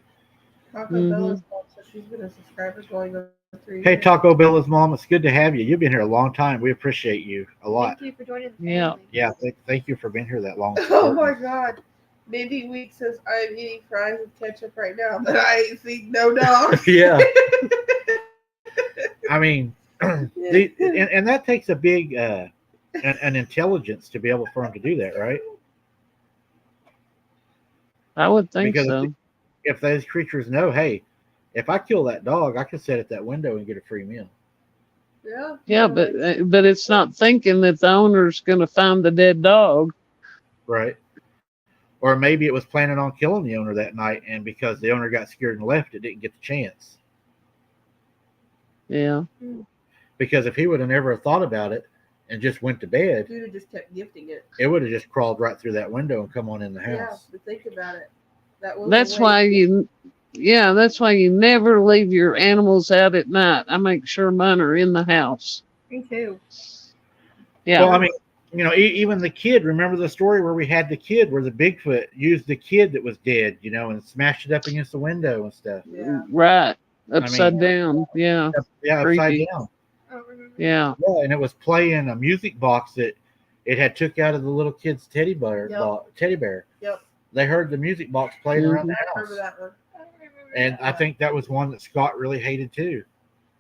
Taco
Mhm.
Bella's mom said she's been a subscriber going on 3
Hey,
years.
Taco Bella's mom, it's good to have you. You've been here a long time. We appreciate you a lot.
Thank you for joining the
Yeah.
family.
Yeah, thank you for being here that long.
Oh my God. Mindy Week says, I'm eating fries with ketchup right now, but I ain't feeding no dog.
Yeah. I mean, and that takes a big an intelligence to be able for him to do that, right?
I would think
Because
so.
if those creatures know, hey, if I kill that dog, I can sit at that window and get a free meal.
Yeah.
Yeah, but it's not thinking that the owner's going to find the dead dog.
Right. Or maybe it was planning on killing the owner that night, and because the owner got scared and left, it didn't get the chance.
Yeah.
Because if he would have never thought about it and just went to bed,
Dude just kept gifting it.
it would have just crawled right through that window and come on in the
Yeah,
house.
but think about it. That was
That's
the way-
that's why you never leave your animals out at night. I make sure mine are in the house.
Me too.
Yeah.
Well, I mean, even the kid, remember the story where we had the kid where the Bigfoot used the kid that was dead, and smashed it up against the window and stuff.
Yeah.
Right. Upside down. Yeah.
Yeah, upside
Creepy.
down.
I don't remember.
Yeah.
Yeah, and it was playing a music box that it had took out of the little kid's teddy bear.
Yep.
They heard the music box playing around the
I remember
house.
that one.
I don't remember.
And I think that was one that Scott really hated too.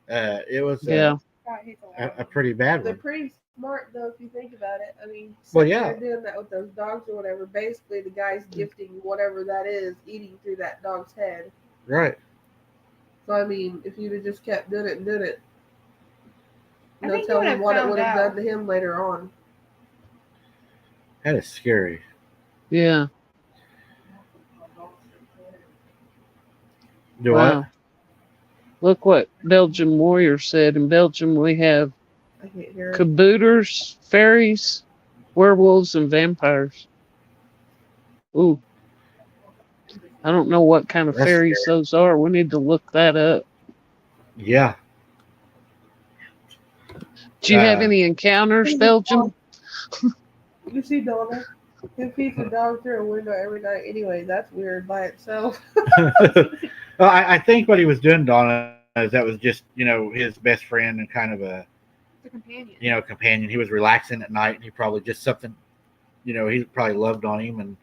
It was
Yeah.
God, he's a
a pretty bad
They're
one.
pretty smart though, if you think about it. I mean,
Well,
sitting
yeah.
there doing that with those dogs or whatever. Basically, the guy's gifting whatever that is, eating through that dog's head.
Right.
So I mean, if you'd have just kept doing it and did it,
I
no
think you
telling
would've
what it
found
would have
out.
done to him later on.
That is scary.
Yeah.
Do
Wow. Look what Belgian Warrior said. In Belgium, we have
I can't hear it.
kabooters, fairies, werewolves and vampires. Ooh, I don't know what kind of
That's
fairies those are. We need to look that up.
Yeah.
Do you have any encounters, Belgium?
You see Donna? Who feeds a dog through a window every night anyway? That's weird by itself.
Well, I think what he was doing, Donna, is that was just, his best friend and kind of
The companion.
companion. He was relaxing at night, and he probably just something, he probably loved on him, and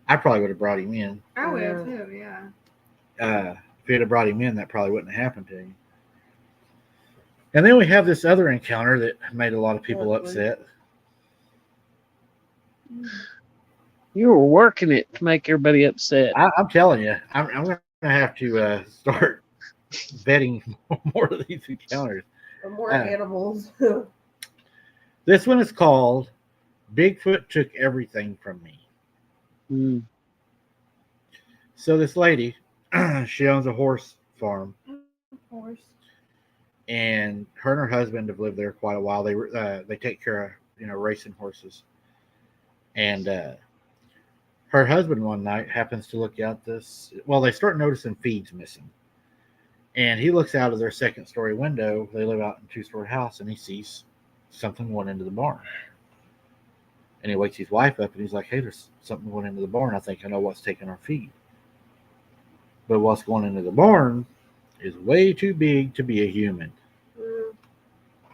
I probably would have brought him in.
I would have too, yeah.
If he'd have brought him in, that probably wouldn't have happened to him. And then we have this other encounter that made a lot of people upset.
You were working it to make everybody upset.
I'm telling you, I'm going to have to start vetting more of these encounters.
Or more animals.
This one is called Bigfoot Took Everything From Me.
Mm.
So this lady, she owns a horse farm.
Of course.
And her and her husband have lived there quite a while. They take care of racing horses. And her husband one night happens to look out this. Well, they start noticing feeds missing, and he looks out of their second story window. They live out in a 2-story house, and he sees something going into the barn. And he wakes his wife up, and he's like, "Hey, there's something going into the barn. I think I know what's taking our feed." But what's going into the barn is way too big to be a human.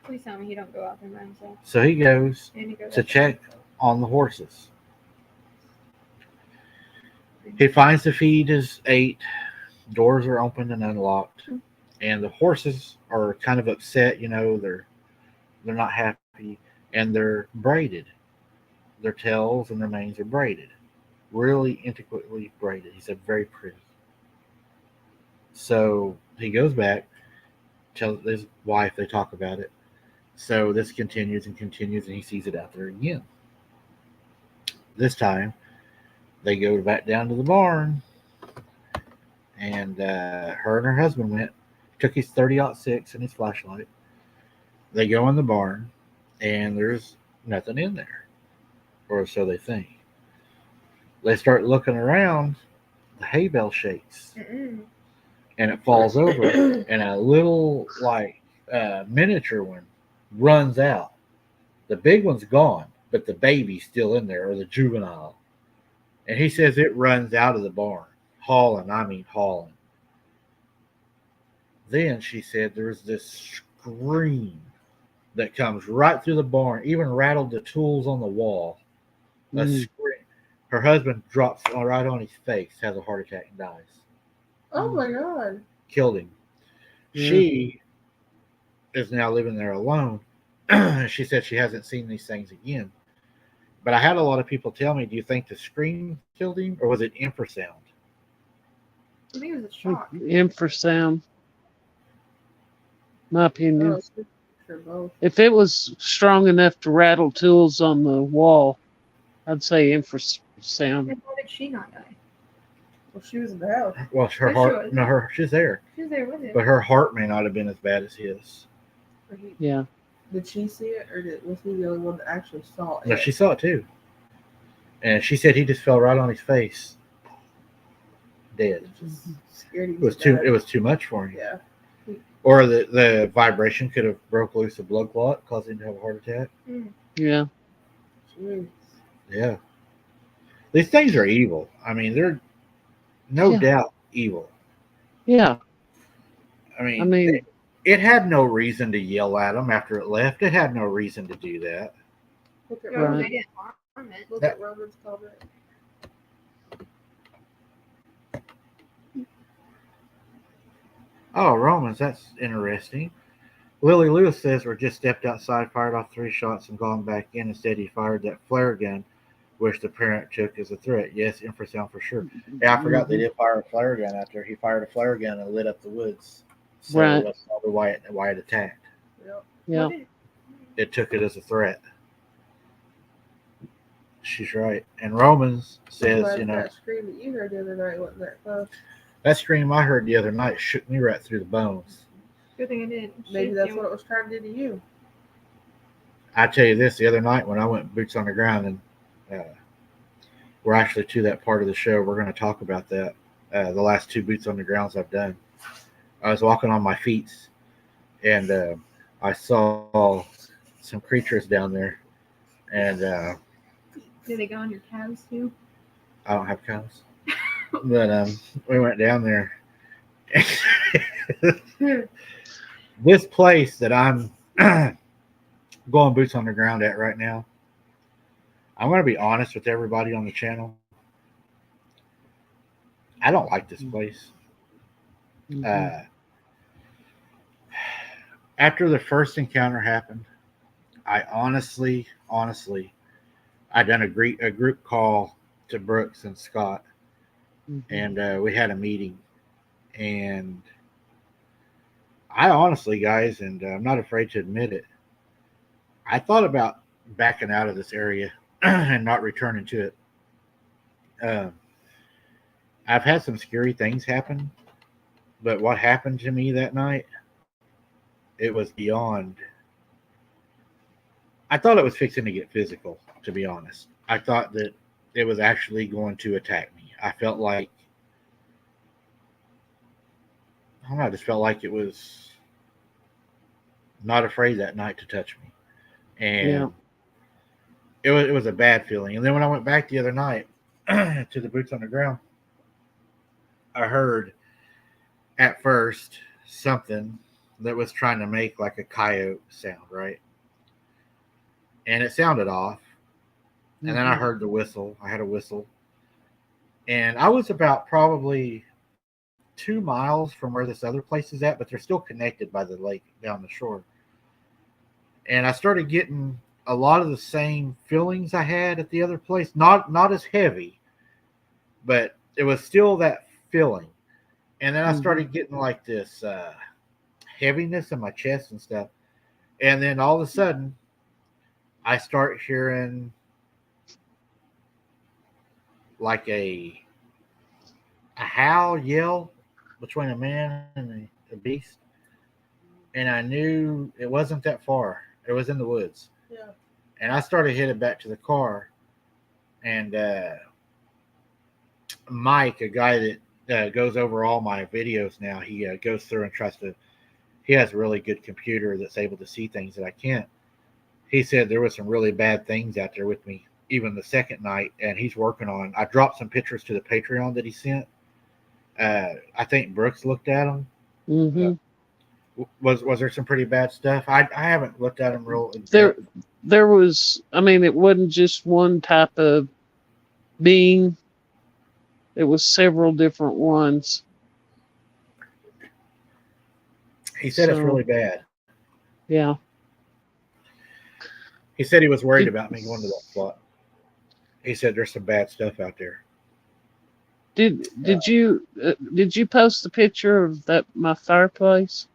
Please tell me he don't go out there by himself.
So he goes
And he goes
to
up
check on the horses. He finds the feed is 8, doors are open and unlocked, and the horses are kind of upset. They're not happy, and they're braided. Their tails and their manes are braided, really intricately braided. He said, very pretty. So he goes back, tells his wife. They talk about it. So this continues and continues, and he sees it out there again. This time, they go back down to the barn, and her and her husband went, took his 30-06 and his flashlight. They go in the barn, and there's nothing in there, or so they think. They start looking around, the hay bale shakes, and it falls over, and a little, miniature one runs out. The big one's gone, but the baby's still in there, or the juvenile. And he says it runs out of the barn, hauling. Then she said there's this scream that comes right through the barn, even rattled the tools on the wall. A scream. Her husband drops right on his face, has a heart attack, and dies.
Oh my God.
Killed him.
Yeah.
She is now living there alone. She said she hasn't seen these things again. But I had a lot of people tell me, do you think the scream killed him, or was it infrasound?
I think it was a shock.
Infrasound. My opinion.
Oh, sure, both.
If it was strong enough to rattle tools on the wall, I'd say infrasound.
And why did she not die?
Well, she was in the house.
Well, her
Yes, she
heart,
was.
no, she's there.
She was there with him.
But her heart may not have been as bad as his.
Yeah.
Did she see it, or was he the only one that actually saw it?
No, she saw it too. And she said he just fell right on his face, dead.
Just scared him.
It was too much for him.
Yeah.
Or the vibration could have broke loose a blood clot, causing him to have a heart attack.
Yeah.
Jeez.
Yeah. These things are evil. I mean, they're no doubt evil.
Yeah.
I mean, it had no reason to yell at them after it left. It had no reason to do that.
Look at
No,
Right.
they didn't harm it.
Look at Roman's comment.
Oh, Romans, that's interesting. Lily Lewis says we're just stepped outside, fired off 3 shots, and gone back in. Instead, he fired that flare gun, which the parent took as a threat. Yes, infrasound for sure. Yeah, I forgot they did fire a flare gun out there. He fired a flare gun and lit up the woods. So
Right.
that's probably why it attacked.
Yep.
Yeah.
It took it as a threat. She's right. And Romans says,
That scream that you heard the other night wasn't that close.
that scream I heard the other night shook me right through the bones.
Good thing I didn't.
Maybe
shoot
that's
you.
what it was trying to do to you.
I tell you this, the other night when I went boots on the ground, and we're actually to that part of the show, we're going to talk about that. The last 2 boots on the grounds I've done. I was walking on my feet, and I saw some creatures down there, and
Do they go on your cows too?
I don't have cows, but we went down there. This place that I'm going boots on the ground at right now, I'm going to be honest with everybody on the channel. I don't like this place. After the first encounter happened, I honestly, I done a group call to Brooks and Scott, and we had a meeting. And I honestly, guys, and I'm not afraid to admit it, I thought about backing out of this area and not returning to it. I've had some scary things happen, but what happened to me that night, it was beyond. I thought it was fixing to get physical, to be honest. I thought that it was actually going to attack me. I felt like, I don't know, I just felt like it was not afraid that night to touch me. And it was a bad feeling. And then when I went back the other night to the boots on the ground, I heard at first something that was trying to make like a coyote sound, right? And it sounded off. And then I heard the whistle. I had a whistle. And I was about probably 2 miles from where this other place is at, but they're still connected by the lake down the shore. And I started getting a lot of the same feelings I had at the other place. Not as heavy, but it was still that feeling. And then I started getting like this heaviness in my chest and stuff. And then all of a sudden, I start hearing like a howl, yell between a man and a beast. And I knew it wasn't that far. It was in the woods.
Yeah.
And I started headed back to the car. And Mike, a guy that goes over all my videos now, he goes through and tries to, he has a really good computer that's able to see things that I can't. He said there was some really bad things out there with me, even the second night, and he's working on. I dropped some pictures to the Patreon that he sent. I think Brooks looked at them. Was there some pretty bad stuff? I haven't looked at them real.
There was. I mean, it wasn't just one type of being. It was several different ones.
He said it's really bad.
Yeah.
He said he was worried about me going to that spot. He said there's some bad stuff out there.
Did you post the picture of my fireplace?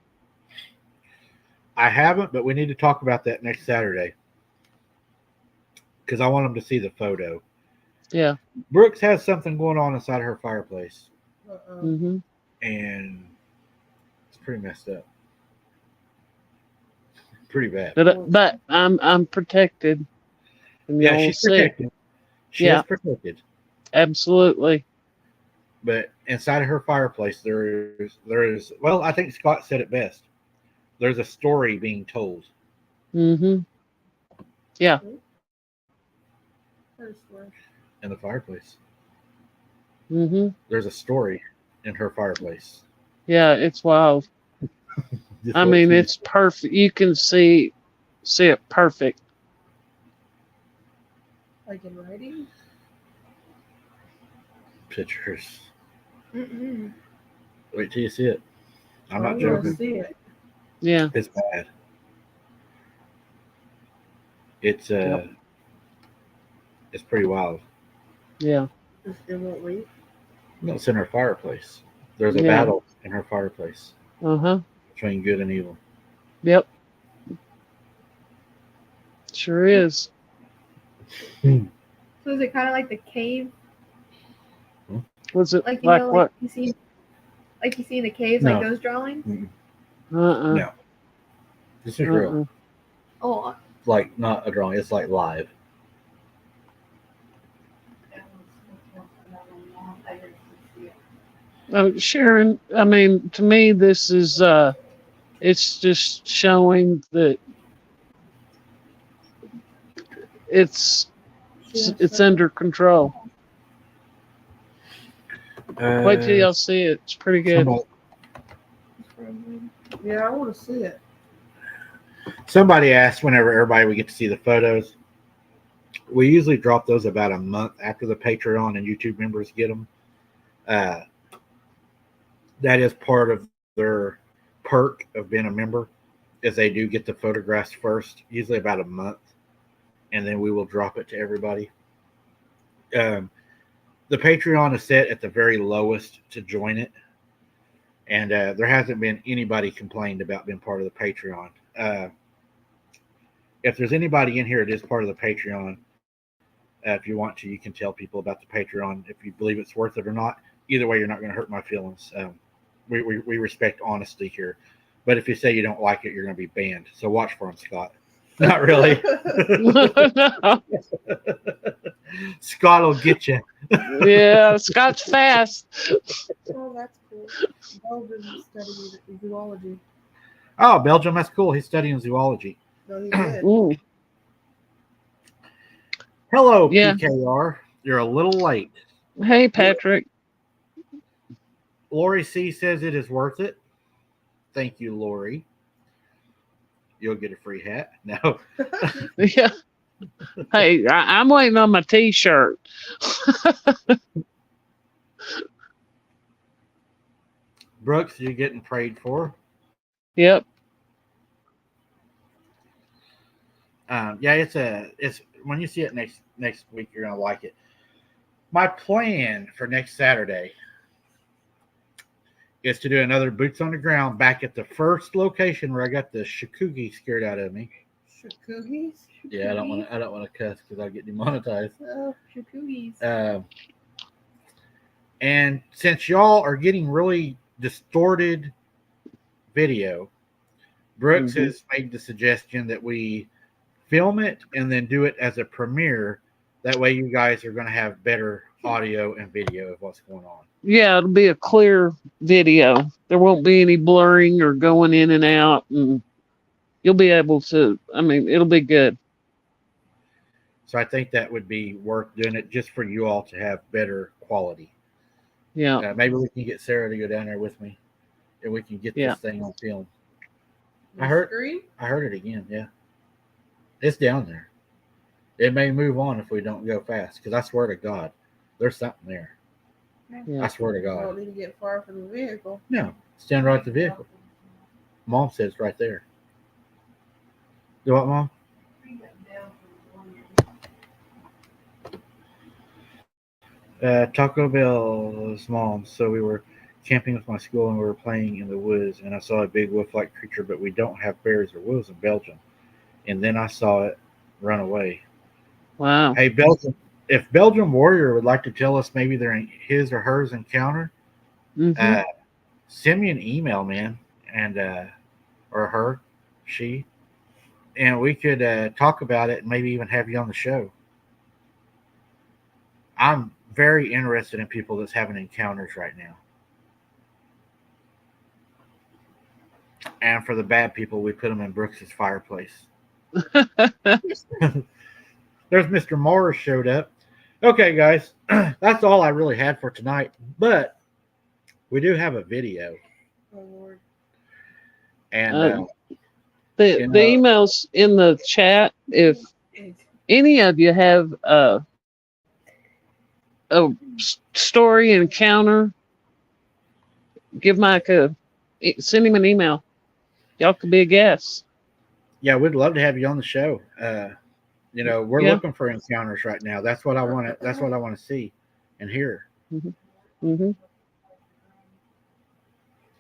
I haven't, but we need to talk about that next Saturday because I want them to see the photo.
Yeah.
Brooks has something going on inside her fireplace,
and
it's pretty messed up. Pretty bad.
But I'm protected.
Yeah, she's protected. She is protected.
Absolutely.
But inside of her fireplace, there is. Well, I think Scott said it best. There's a story being told.
Yeah.
In the fireplace. There's a story in her fireplace.
Yeah, it's wild. I mean, it's perfect. You can see it perfect.
Like in writing?
Pictures. Wait till you see it. I'm not
I
joking.
see it.
Yeah.
It's bad. It's it's pretty wild.
Yeah.
It won't leave.
No, it's in her fireplace. There's a battle in her fireplace. Between good and evil.
Yep. Sure is.
So is it kind of like the cave?
Was it
like
what?
Like you see in the caves, like those drawings?
No. This is real.
Oh,
Like not a drawing. It's like live.
Sharon, I mean, to me, this is it's just showing that it's it's under control. Wait till y'all see it. It's pretty good.
Yeah, I want to see it.
Somebody asked whenever everybody would get to see the photos. We usually drop those about a month after the Patreon and YouTube members get them. That is part of their perk of being a member, is they do get the photographs first, usually about a month, and then we will drop it to everybody. The Patreon is set at the very lowest to join it, and there hasn't been anybody complained about being part of the Patreon. If there's anybody in here that is part of the Patreon, if you want to, you can tell people about the Patreon if you believe it's worth it or not. Either way, you're not going to hurt my feelings. We respect honesty here. But if you say you don't like it, you're going to be banned. So watch for him, Scott. Not really. Scott will get you.
Yeah, Scott's fast.
Oh, that's cool. Belgium studying zoology.
Oh, Belgium, that's cool. He's studying zoology.
No, he did.
Ooh.
Hello,
Yeah.
PKR. You're a little late.
Hey, Patrick.
Lori C says it is worth it. Thank you, Lori. You'll get a free hat. No.
Yeah. Hey, I'm waiting on my T-shirt.
Brooks, you're getting prayed for.
Yep.
Yeah, it's when you see it next week, you're gonna like it. My plan for next Saturday is to do another boots on the ground back at the first location where I got the shakugi scared out of me.
Shakugis?
Yeah, I don't want to cuss because I'll get demonetized.
Oh, Shakugis.
And since y'all are getting really distorted video, Brooks has made the suggestion that we film it and then do it as a premiere. That way you guys are going to have better audio and video of what's going on.
Yeah, it'll be a clear video. There won't be any blurring or going in and out, and you'll be able to. I mean, it'll be good.
So I think that would be worth doing it just for you all to have better quality.
Yeah.
Maybe we can get Sarah to go down there with me, and we can get this thing on film. I heard it again. Yeah, it's down there. It may move on if we don't go fast, because I swear to God, there's something there.
Yeah.
I swear to
I
God.
don't need to get far from the vehicle.
No, stand right at the vehicle. Mom says right there. Do what, Mom? Taco Bell's mom. So we were camping with my school and we were playing in the woods, and I saw a big wolf-like creature, but we don't have bears or wolves in Belgium. And then I saw it run away.
Wow.
Hey, Belgium, if Belgium Warrior would like to tell us maybe their his or hers encounter, send me an email, man, and or her, she, and we could talk about it and maybe even have you on the show. I'm very interested in people that's having encounters right now. And for the bad people, we put them in Brooks's fireplace. There's Mr. Morris showed up. Okay, guys, that's all I really had for tonight. But we do have a video.
Oh, Lord.
And
the emails in the chat, if any of you have a story encounter, give Mike send him an email. Y'all could be a guest.
Yeah, we'd love to have you on the show. We're looking for encounters right now. That's what I want to. That's what I want to see and hear.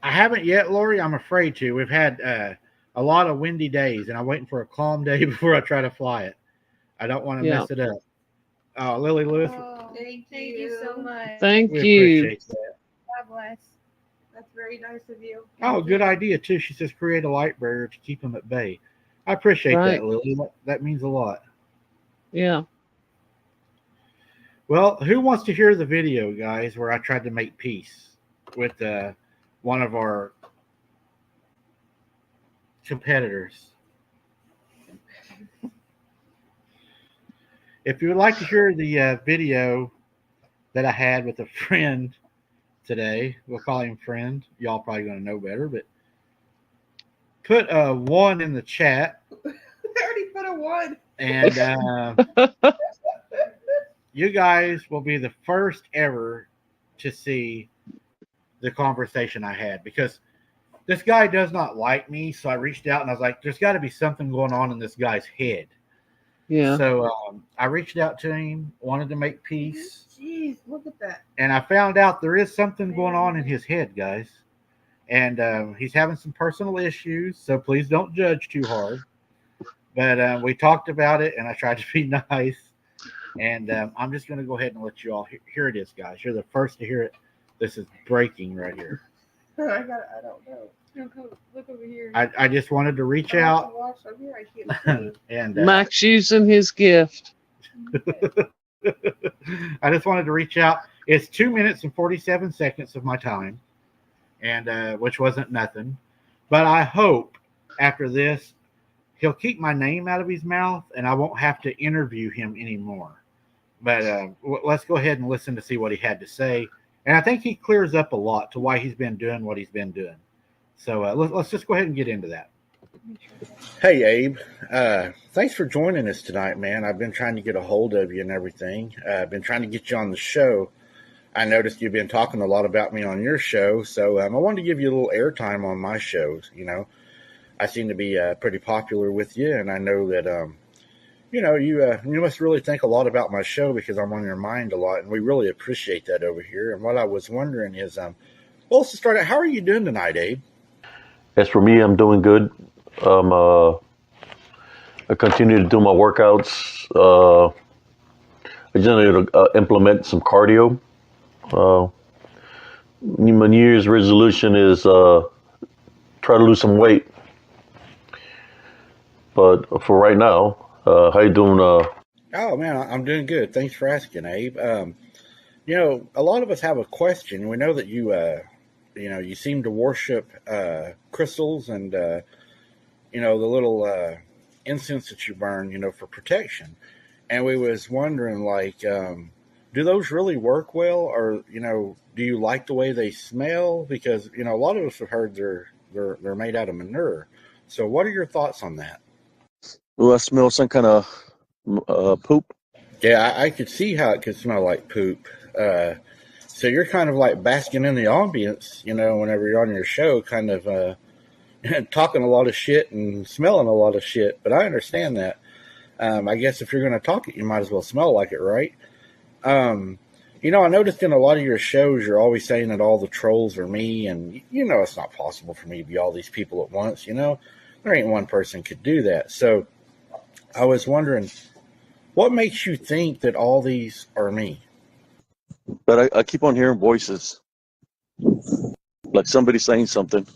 I haven't yet, Lori. I'm afraid to. We've had a lot of windy days, and I'm waiting for a calm day before I try to fly it. I don't want to mess it up. Oh, Lily Lewis.
Oh, thank you so much.
Thank
we
you.
Appreciate that.
God bless.
That's very nice of you.
Oh, good idea too. She says create a light barrier to keep them at bay. I appreciate
Right.
that, Lily. That means a lot.
Yeah.
Well, who wants to hear the video, guys, where I tried to make peace with one of our competitors? If you would like to hear the video that I had with a friend today, we'll call him friend. Y'all probably going to know better, but put a 1 in the chat.
I already put a 1.
And you guys will be the first ever to see the conversation I had, because this guy does not like me. So I reached out and I was like, there's got to be something going on in this guy's head.
Yeah.
So I reached out to him, wanted to make peace.
Jeez, look at that.
And I found out there is something going on in his head, guys. And he's having some personal issues. So please don't judge too hard. But we talked about it and I tried to be nice. And I'm just going to go ahead and let you all here it is, guys. You're the first to hear it. This is breaking right here.
I don't know.
Look over here.
I just wanted to reach out.
Watch over here. I can't see.
And
Max using his gift.
I just wanted to reach out. It's 2 minutes and 47 seconds of my time, and which wasn't nothing. But I hope after this, he'll keep my name out of his mouth, and I won't have to interview him anymore. But let's go ahead and listen to see what he had to say. And I think he clears up a lot to why he's been doing what he's been doing. So let's just go ahead and get into that. Hey, Abe. Thanks for joining us tonight, man. I've been trying to get a hold of you and everything. I've been trying to get you on the show. I noticed you've been talking a lot about me on your show, so I wanted to give you a little airtime on my shows. You know, I seem to be pretty popular with you, and I know that you must really think a lot about my show because I'm on your mind a lot, and we really appreciate that over here. And what I was wondering is, well, let's start out. How are you doing tonight, Abe?
As for me, I'm doing good. I continue to do my workouts. I generally implement some cardio. My New Year's resolution is try to lose some weight. But for right now, how you doing?
Oh, man, I'm doing good. Thanks for asking, Abe. A lot of us have a question. We know that you seem to worship crystals and, the little incense that you burn, for protection. And we was wondering, do those really work well? Or, do you like the way they smell? Because, a lot of us have heard they're made out of manure. So what are your thoughts on that?
Do I smell some kind of poop?
Yeah, I could see how it could smell like poop. So you're kind of like basking in the ambience, whenever you're on your show, kind of talking a lot of shit and smelling a lot of shit. But I understand that. I guess if you're going to talk it, you might as well smell like it, right? I noticed in a lot of your shows, you're always saying that all the trolls are me. And, it's not possible for me to be all these people at once, There ain't one person could do that. So I was wondering, what makes you think that all these are me?
But I keep on hearing voices. Like somebody saying something.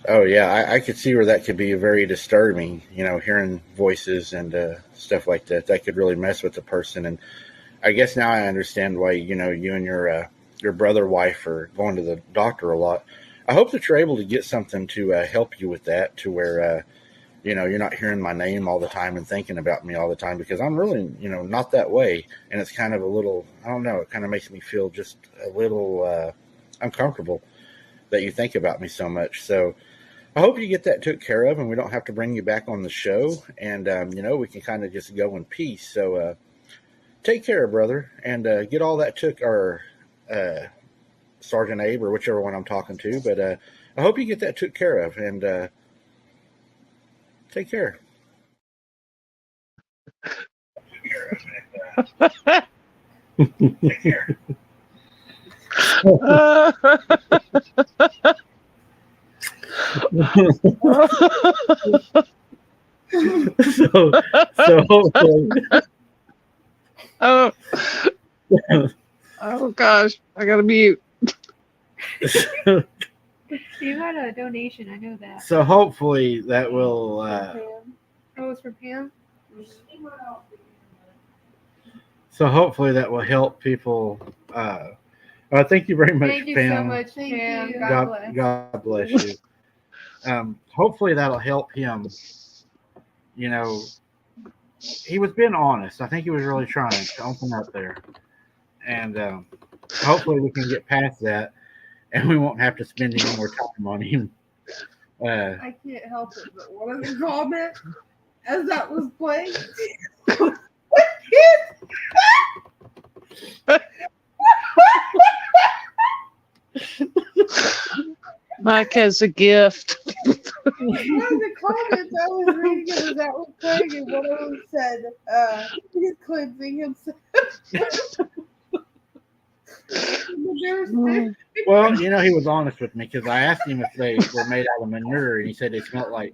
Oh, yeah, I could see where that could be very disturbing, hearing voices and stuff like that. That could really mess with the person. And I guess now I understand why, you and your brother wife are going to the doctor a lot. I hope that you're able to get something to help you with that, to where, you're not hearing my name all the time and thinking about me all the time, because I'm really, not that way. And it's kind of a little, I don't know, it kind of makes me feel just a little uncomfortable that you think about me so much. So I hope you get that took care of and we don't have to bring you back on the show. And, we can kind of just go in peace. So take care, brother, and get all that took, or Sergeant Abe, or whichever one I'm talking to. But I hope you get that took care of, and take care. Take care.
Oh gosh, I gotta mute.
You got a donation, I know that.
So hopefully that will
Oh, it's from Pam.
So hopefully that will help people. Thank you very much,
Thank you
Pam.
so much,
Thank
Pam.
you.
God bless.
God bless you. Hopefully that'll help him. You know, he was being honest. I think he was really trying to open up there, and hopefully we can get past that, and we won't have to spend any more time on him.
I can't help it, but one of the comments as that was playing.
Mike has a gift.
One of the comments I was reading it as that was playing, and one of them said, he's cleansing himself.
Well, you know, he was honest with me because I asked him if they were made out of manure, and he said they smelled like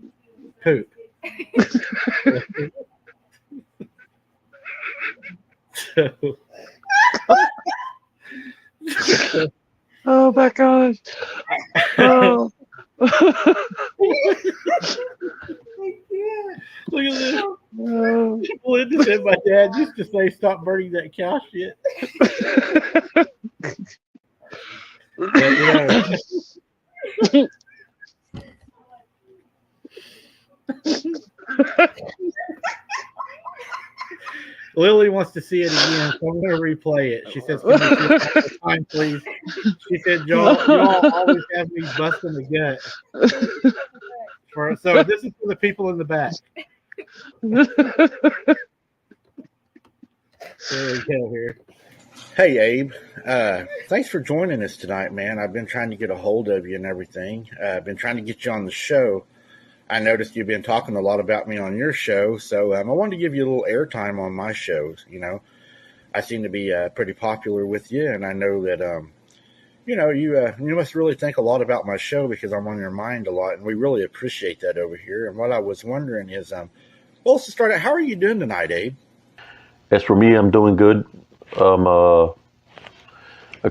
poop. So,
Oh my God. Oh.
I can't.
look at this.
Oh.
Linda said my dad used to say, "Stop burning that cow shit." But, you know, Lily wants to see it again, so I'm going to replay it. She says, "Can you see it one more time, please?" She said, "Y'all always have me busting the gut." So this is for the people in the back. There we go here. Hey, Abe. Thanks for joining us tonight, man. I've been trying to get a hold of you and everything. I've been trying to get you on the show. I noticed you've been talking a lot about me on your show, so I wanted to give you a little airtime on my shows. You know, I seem to be pretty popular with you, and I know that you know you must really think a lot about my show because I'm on your mind a lot, and we really appreciate that over here. And what I was wondering is, well, let's start out. How are you doing tonight, Abe?
As for me, I'm doing good. I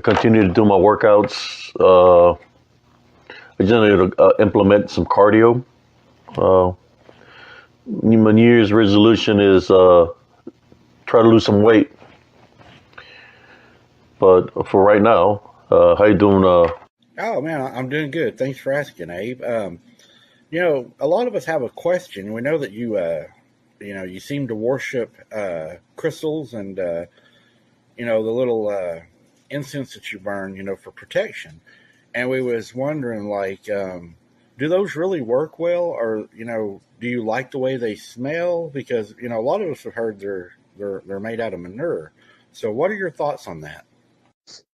continue to do my workouts. I generally implement some cardio. My New Year's resolution is try to lose some weight. But for right now, how you doing?
Oh man, I'm doing good. Thanks for asking, Abe. You know, a lot of us have a question. We know that you know, you seem to worship crystals and you know, the little incense that you burn, you know, for protection. And we was wondering, like, do those really work well, or you know, do you like the way they smell? Because you know, a lot of us have heard they're made out of manure. So, what are your thoughts on that?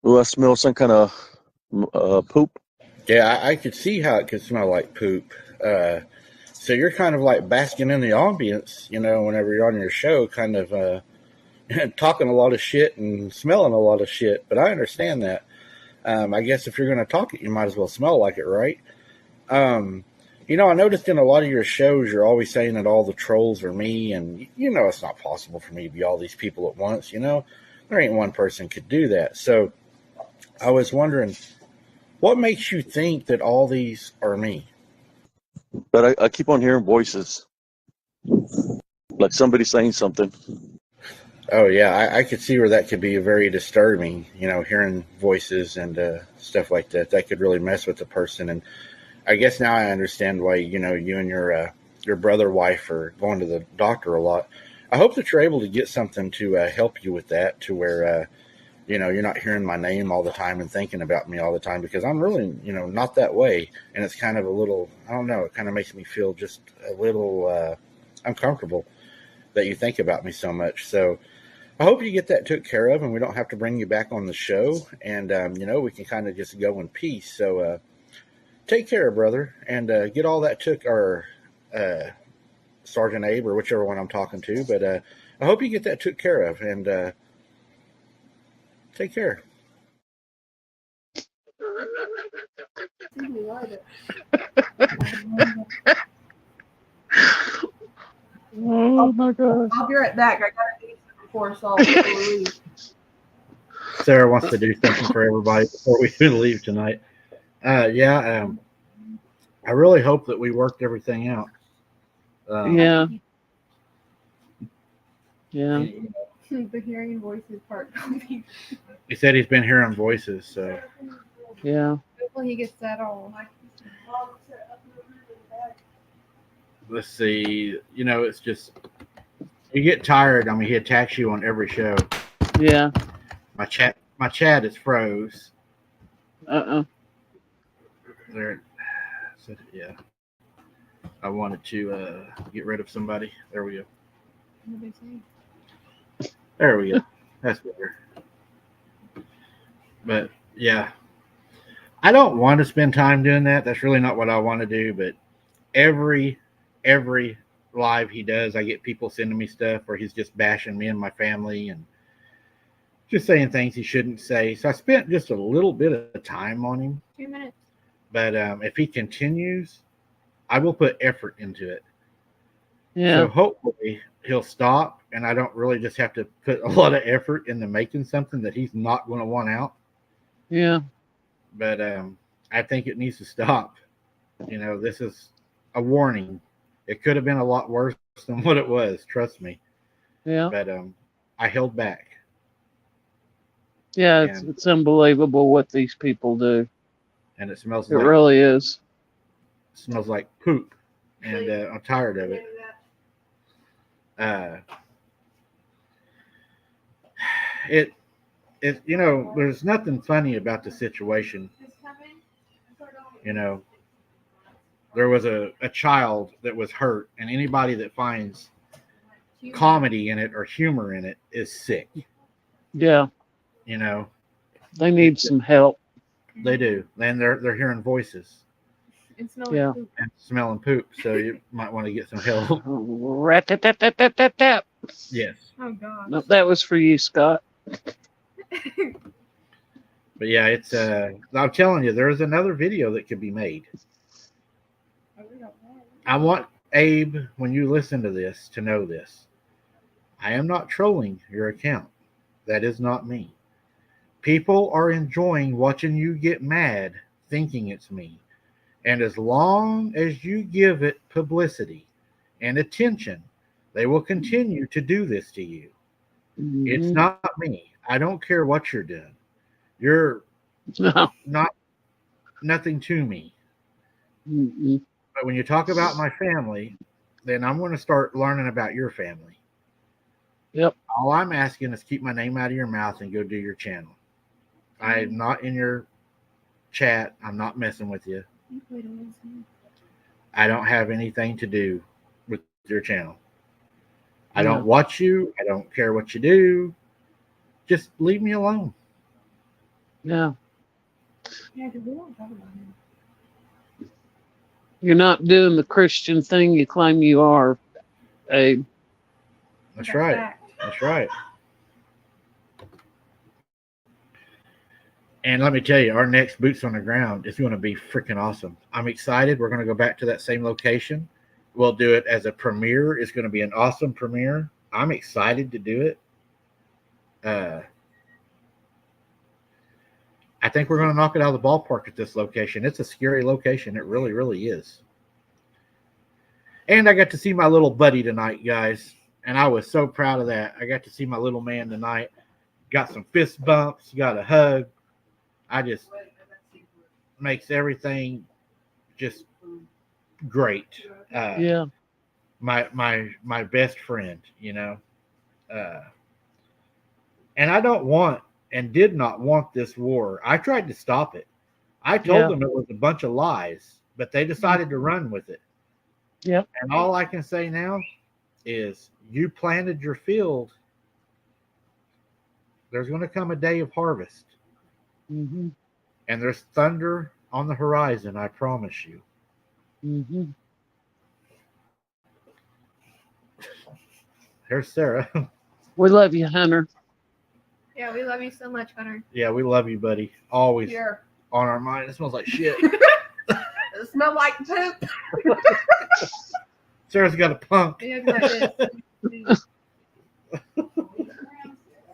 Will I smell some kind of poop?
Yeah, I could see how it could smell like poop. So you're kind of like basking in the ambience, you know, whenever you're on your show, kind of talking a lot of shit and smelling a lot of shit. But I understand that. I guess if you're going to talk it, you might as well smell like it, right? You know, I noticed in a lot of your shows, you're always saying that all the trolls are me, and you know it's not possible for me to be all these people at once. You know, there ain't one person could do that. So I was wondering, what makes you think that all these are me?
But I keep on hearing voices, like somebody saying something.
Oh yeah, I could see where that could be very disturbing. You know, hearing voices and stuff like that. That could really mess with the person. And I guess now I understand why, you know, you and your brother wife are going to the doctor a lot. I hope that you're able to get something to help you with that, to where you know, you're not hearing my name all the time and thinking about me all the time, because I'm really, you know, not that way. And it's kind of a little, I don't know, it kind of makes me feel just a little uncomfortable that you think about me so much. So I hope you get that took care of, and we don't have to bring you back on the show, and you know, we can kind of just go in peace. So take care, brother, and get all that took, or Sergeant Abe, or whichever one I'm talking to. But I hope you get that took care of, and take care.
Oh my God.
I'll be right back. I gotta do something before Saul leave.
Sarah wants to do something for everybody before we leave tonight. Yeah, I really hope that we worked everything out.
Yeah. Yeah.
You know,
The hearing voices part. Hopefully
he said he's been hearing voices. So
Yeah.
he gets that all.
let's see. You know, it's just you get tired. I mean, he attacks you on every show.
Yeah.
My chat is froze. There. So, yeah. I wanted to get rid of somebody. There we go.
What did they say?
There we go. That's better. But yeah, I don't want to spend time doing that. That's really not what I want to do. But every live he does, I get people sending me stuff where he's just bashing me and my family and just saying things he shouldn't say. So I spent just a little bit of time on him.
2 minutes.
But if he continues, I will put effort into it.
Yeah.
So hopefully he'll stop, and I don't really just have to put a lot of effort into making something that he's not going to want out.
Yeah.
But I think it needs to stop. You know, this is a warning. It could have been a lot worse than what it was. Trust me.
Yeah.
But I held back.
Yeah.
And-
It's unbelievable what these people do.
And it smells
It
like
really is.
smells like poop, and I'm tired of it. It you know, there's nothing funny about the situation. You know, there was a child that was hurt, and anybody that finds comedy in it or humor in it is sick.
Yeah.
You know,
They need some help.
they do. And they're hearing voices
It smells
Yeah.
like poop.
and smelling poop, so you might want to get some help.
Rat-tat-tat-tat-tat-tat.
Yes.
Oh gosh.
Nope, that was for you, Scott.
But yeah, it's I'm telling you, there's another video that could be made. I want Abe, when you listen to this, to know this. I am not trolling your account. That is not me. People are enjoying watching you get mad, thinking it's me. And as long as you give it publicity and attention, they will continue to do this to you. It's
Mhm.
not me. I don't care what you're doing. You're
No.
not nothing to me.
Mm-mm.
But when you talk about my family, then I'm going to start learning about your family.
Yep.
All I'm asking is keep my name out of your mouth and go do your channel. I'm not in your chat. I'm not messing with you. I don't have anything to do with your channel. I don't watch you. I don't care what you do. Just leave me alone.
Yeah.
Yeah, because we don't talk about him.
You're not doing the Christian thing you claim you are, Abe.
That's right.
Fact.
That's right. And let me tell you, our next Boots on the Ground is going to be freaking awesome. I'm excited. We're going to go back to that same location. We'll do it as a premiere. It's going to be an awesome premiere. I'm excited to do it. I think we're going to knock it out of the ballpark at this location. It's a scary location. It really, really is. And I got to see my little buddy tonight, guys. And I was so proud of that. I got to see my little man tonight. Got some fist bumps. Got a hug. I just makes everything just great.
Yeah.
My best friend, you know. And I don't want and did not want this war. I tried to stop it. I told them it was a bunch of lies, but they decided to run with it.
Yep.
And all I can say now is you planted your field. There's going to come a day of harvest.
Mm-hmm.
And there's thunder on the horizon, I promise you.
Mm-hmm.
There's Sarah.
We love you, Hunter.
Yeah, we love you so much, Hunter.
Yeah, we love you, buddy. Always
Here.
on our mind. It smells like shit.
It smells like poop.
Sarah's got a punk.
It looks like this.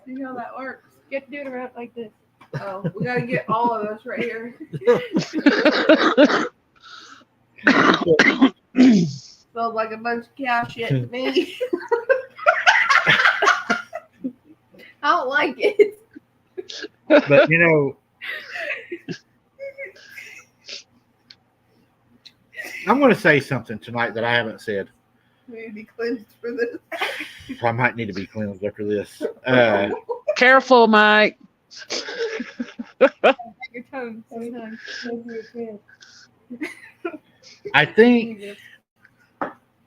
See how that works?
Get dude around like this.
Oh, we gotta get all of us right here. Smells like a bunch of cow shit to me.
I don't like it.
But you know, I'm going to say something tonight that I haven't said.
We need to be cleansed for this.
I might need to be cleansed after this.
Careful, Mike.
Your tongue sometimes.
I think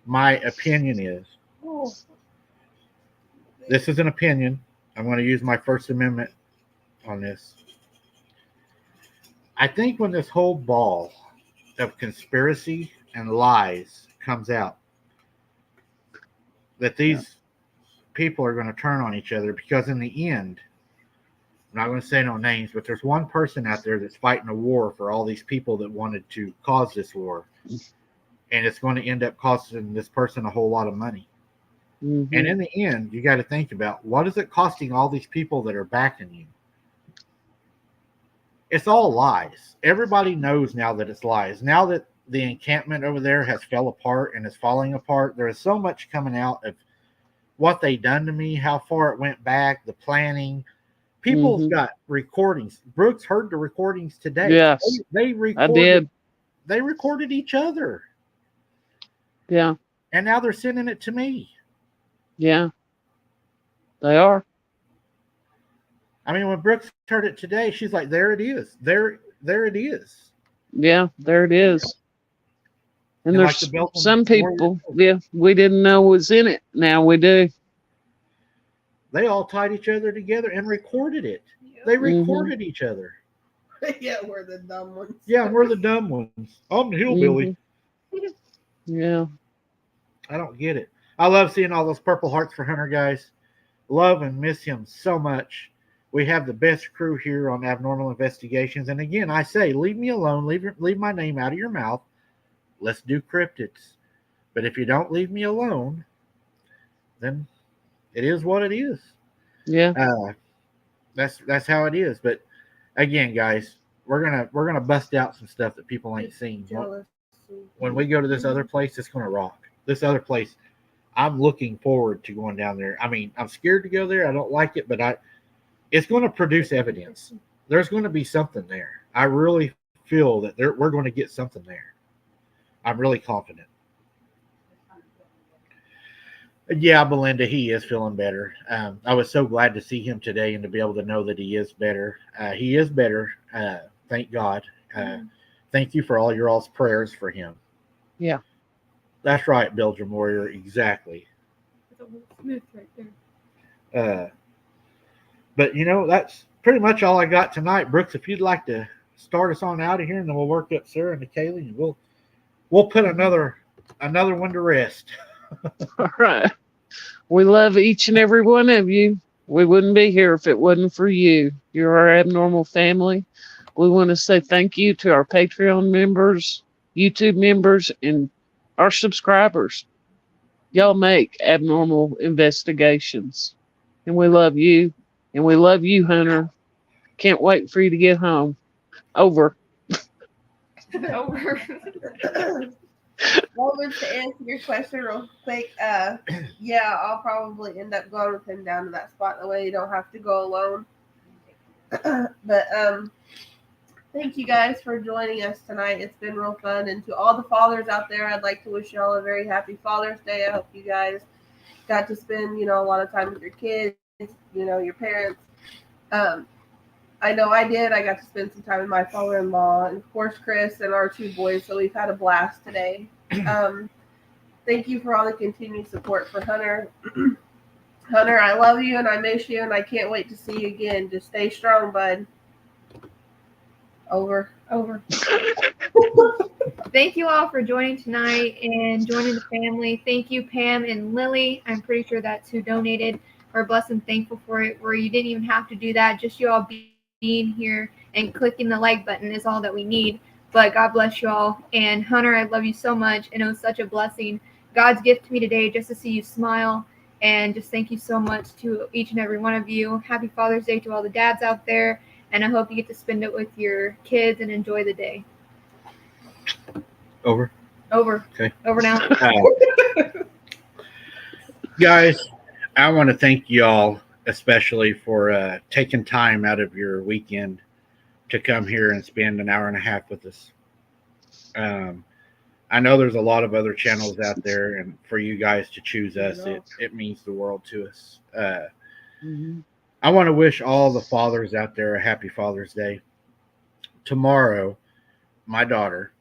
my opinion is, this is an opinion. I'm going to use my First Amendment on this. I think when this whole ball of conspiracy and lies comes out, that these people are going to turn on each other, because in the end, I'm not going to say no names, but there's one person out there that's fighting a war for all these people that wanted to cause this war. And it's going to end up costing this person a whole lot of money.
Mm-hmm.
And in the end, you got to think about, what is it costing all these people that are backing you? It's all lies. Everybody knows now that it's lies. Now that the encampment over there has fell apart and is falling apart, there is so much coming out of what they done to me, how far it went back, the planning. People's got recordings. Brooks heard the recordings today.
Yes,
they recorded,
I did.
They recorded each other.
Yeah.
And now they're sending it to me.
Yeah. They are.
I mean, when Brooks heard it today, she's like, there it is. There it is.
Yeah, there it is. And there's
like the
some people, we didn't know was in it. Now we do.
They all tied each other together and recorded it. They recorded each other.
Yeah, we're the dumb ones.
Yeah, we're the dumb ones. I'm the hillbilly.
Yeah.
I don't get it. I love seeing all those Purple Hearts for Hunter, guys. Love and miss him so much. We have the best crew here on Abnormal Investigations. And again, I say, leave me alone. Leave my name out of your mouth. Let's do cryptids. But if you don't leave me alone, then it is what it is.
Yeah.
That's how it is. But again, guys, we're gonna bust out some stuff that people ain't seen. When we go to this other place, it's gonna rock. This other place, I'm looking forward to going down there. I mean, I'm scared to go there. I don't like it, but it's going to produce evidence. There's going to be something there. I really feel that we're going to get something there. I'm really confident. Yeah, Belinda, he is feeling better. I was so glad to see him today and to be able to know that he is better. He is better. Thank God. Thank you for all your all's prayers for him.
Yeah.
That's right, Belgium Warrior. Exactly.
Smooth right there.
But that's pretty much all I got tonight. Brooks, if you'd like to start us on out of here, and then we'll work up Sarah and Kaylee, and we'll put another one to rest.
All right. We love each and every one of you. We wouldn't be here if it wasn't for you. You're our abnormal family. We want to say thank you to our Patreon members, YouTube members, and our subscribers. Y'all make Abnormal Investigations. And we love you. And we love you, Hunter. Can't wait for you to get home. Over.
Over.
Well, to answer your question real quick, yeah, I'll probably end up going with him down to that spot. That way you don't have to go alone. But thank you guys for joining us tonight. It's been real fun. And to all the fathers out there, I'd like to wish you all a very happy Father's Day. I hope you guys got to spend, a lot of time with your kids, your parents. I know I did. I got to spend some time with my father-in-law and, of course, Chris and our two boys. So we've had a blast today. Thank you for all the continued support for Hunter. Hunter, I love you and I miss you and I can't wait to see you again. Just stay strong, bud. Over.
Thank you all for joining tonight and joining the family. Thank you, Pam and Lily. I'm pretty sure that's who donated. We're blessed and thankful for it, where you didn't even have to do that. Just you all being here and clicking the like button is all that we need. But God bless you all. And Hunter, I love you so much. And it was such a blessing. God's gift to me today just to see you smile. And just thank you so much to each and every one of you. Happy Father's Day to all the dads out there. And I hope you get to spend it with your kids and enjoy the day.
Over.
Okay. Over now.
Guys, I want to thank y'all especially for taking time out of your weekend to come here and spend an hour and a half with us. I know there's a lot of other channels out there, and for you guys to choose us, it means the world to us. I want to wish all the fathers out there a happy Father's Day. Tomorrow, my daughter,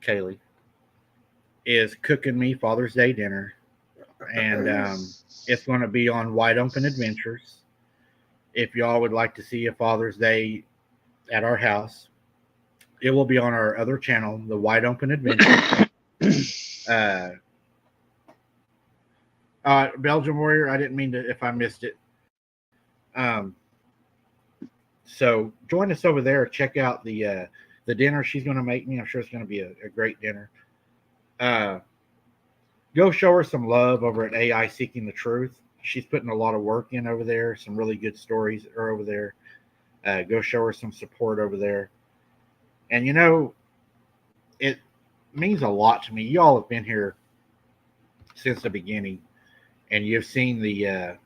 Kaylee, is cooking me Father's Day dinner, and it's going to be on Wide Open Adventures. If y'all would like to see a Father's Day at our house, it will be on our other channel, the Wide Open Adventures. Belgium Warrior, I didn't mean to if I missed it. So join us over there. Check out the dinner she's going to make me. I'm sure it's going to be a great dinner. Go show her some love over at AI Seeking the Truth. She's putting a lot of work in over there. Some really good stories are over there. Go show her some support over there. And, you know, it means a lot to me. You all have been here since the beginning, and you've seen the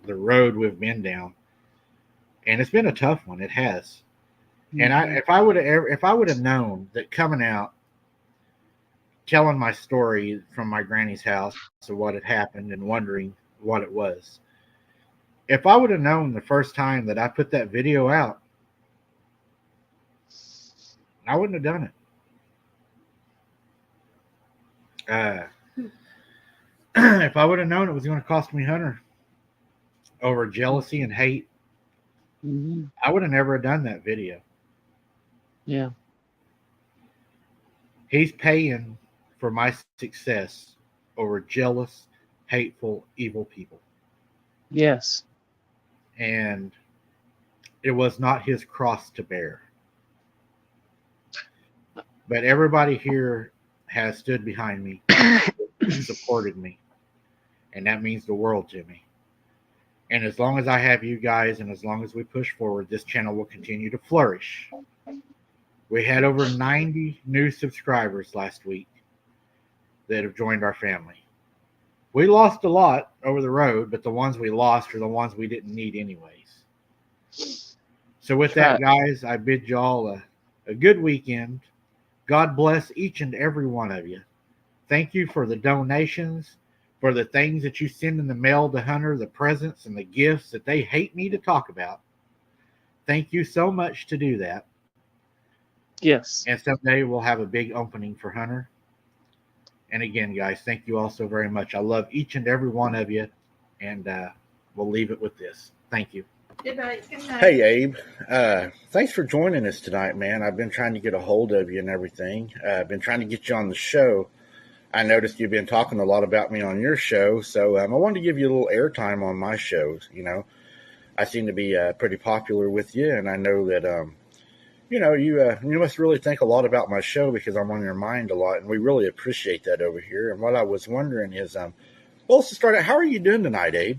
road we've been down. And it's been a tough one. It has. And if I would have known that coming out, telling my story from my granny's house of what had happened and wondering what it was, if I would have known the first time that I put that video out, I wouldn't have done it. If I would have known it was going to cost me Hunter over jealousy and hate, I would have never done that video.
Yeah.
He's paying for my success over jealous, hateful, evil people.
Yes.
And it was not his cross to bear. But everybody here has stood behind me and supported me. And that means the world to me. And as long as I have you guys and as long as we push forward, this channel will continue to flourish. We had over 90 new subscribers last week that have joined our family. We lost a lot over the road, but the ones we lost are the ones we didn't need anyways. So with that, guys, I bid y'all a good weekend. God bless each and every one of you. Thank you for the donations, for the things that you send in the mail to Hunter, the presents and the gifts that they hate me to talk about. Thank you so much to do that.
Yes.
And someday we'll have a big opening for Hunter. And again, guys, thank you all so very much. I love each and every one of you. And we'll leave it with this. Thank you.
Good night.
Good night.
Hey, Abe. Thanks for joining us tonight, man. I've been trying to get a hold of you and everything. I've been trying to get you on the show. I noticed you've been talking a lot about me on your show. So I wanted to give you a little airtime on my shows. You know, I seem to be pretty popular with you. And I know that, you must really think a lot about my show because I'm on your mind a lot. And we really appreciate that over here. And what I was wondering is, well, let's start out. How are you doing tonight, Abe?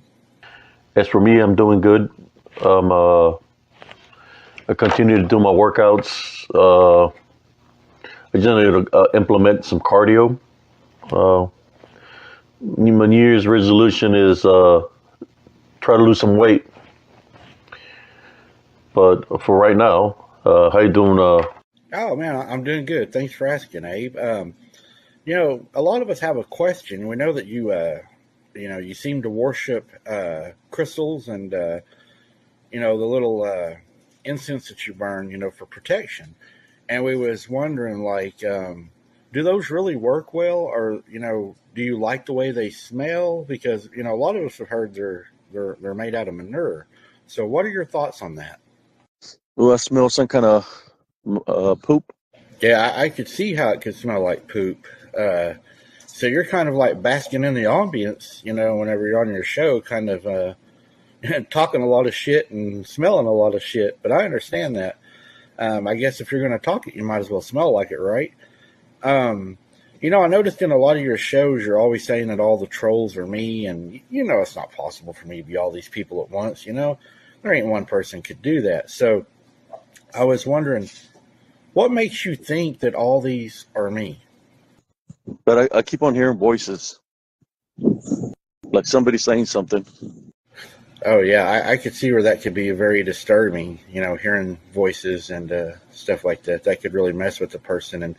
As for me, I'm doing good. I continue to do my workouts. I generally implement some cardio. My New Year's resolution is try to lose some weight. But for right now, how you doing?
Oh, man, I'm doing good. Thanks for asking, Abe. A lot of us have a question. We know that you seem to worship crystals and, the little incense that you burn, for protection. And we was wondering, do those really work well? Or, do you like the way they smell? Because, a lot of us have heard they're made out of manure. So what are your thoughts on that?
Will I smell some kind of poop?
Yeah, I could see how it could smell like poop. So you're kind of like basking in the ambience, whenever you're on your show, kind of talking a lot of shit and smelling a lot of shit. But I understand that. I guess if you're going to talk it, you might as well smell like it, right? I noticed in a lot of your shows, you're always saying that all the trolls are me. And, it's not possible for me to be all these people at once, There ain't one person could do that. So I was wondering, what makes you think that all these are me?
But I keep on hearing voices. like somebody saying something.
Oh yeah, I could see where that could be very disturbing. You know, hearing voices and stuff like that. That could really mess with the person. And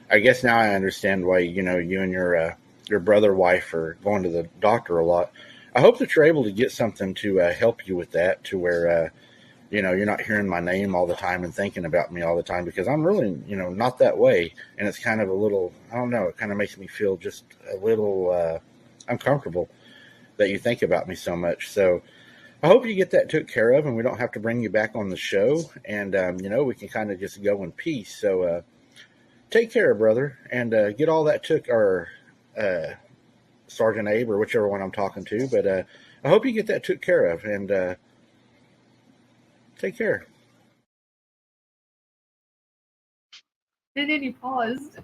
I guess now I understand why you and your brother wife are going to the doctor a lot. I hope that you're able to get something to help you with that, to where you're not hearing my name all the time and thinking about me all the time, because I'm really not that way, and it's kind of a little, I don't know, it kind of makes me feel just a little uncomfortable that you think about me so much. So I hope you get that took care of, and we don't have to bring you back on the show, and we can kind of just go in peace. So take care, brother, and get all that took, or Sergeant Abe, or whichever one I'm talking to. But I hope you get that took care of, and take care.
And then you paused.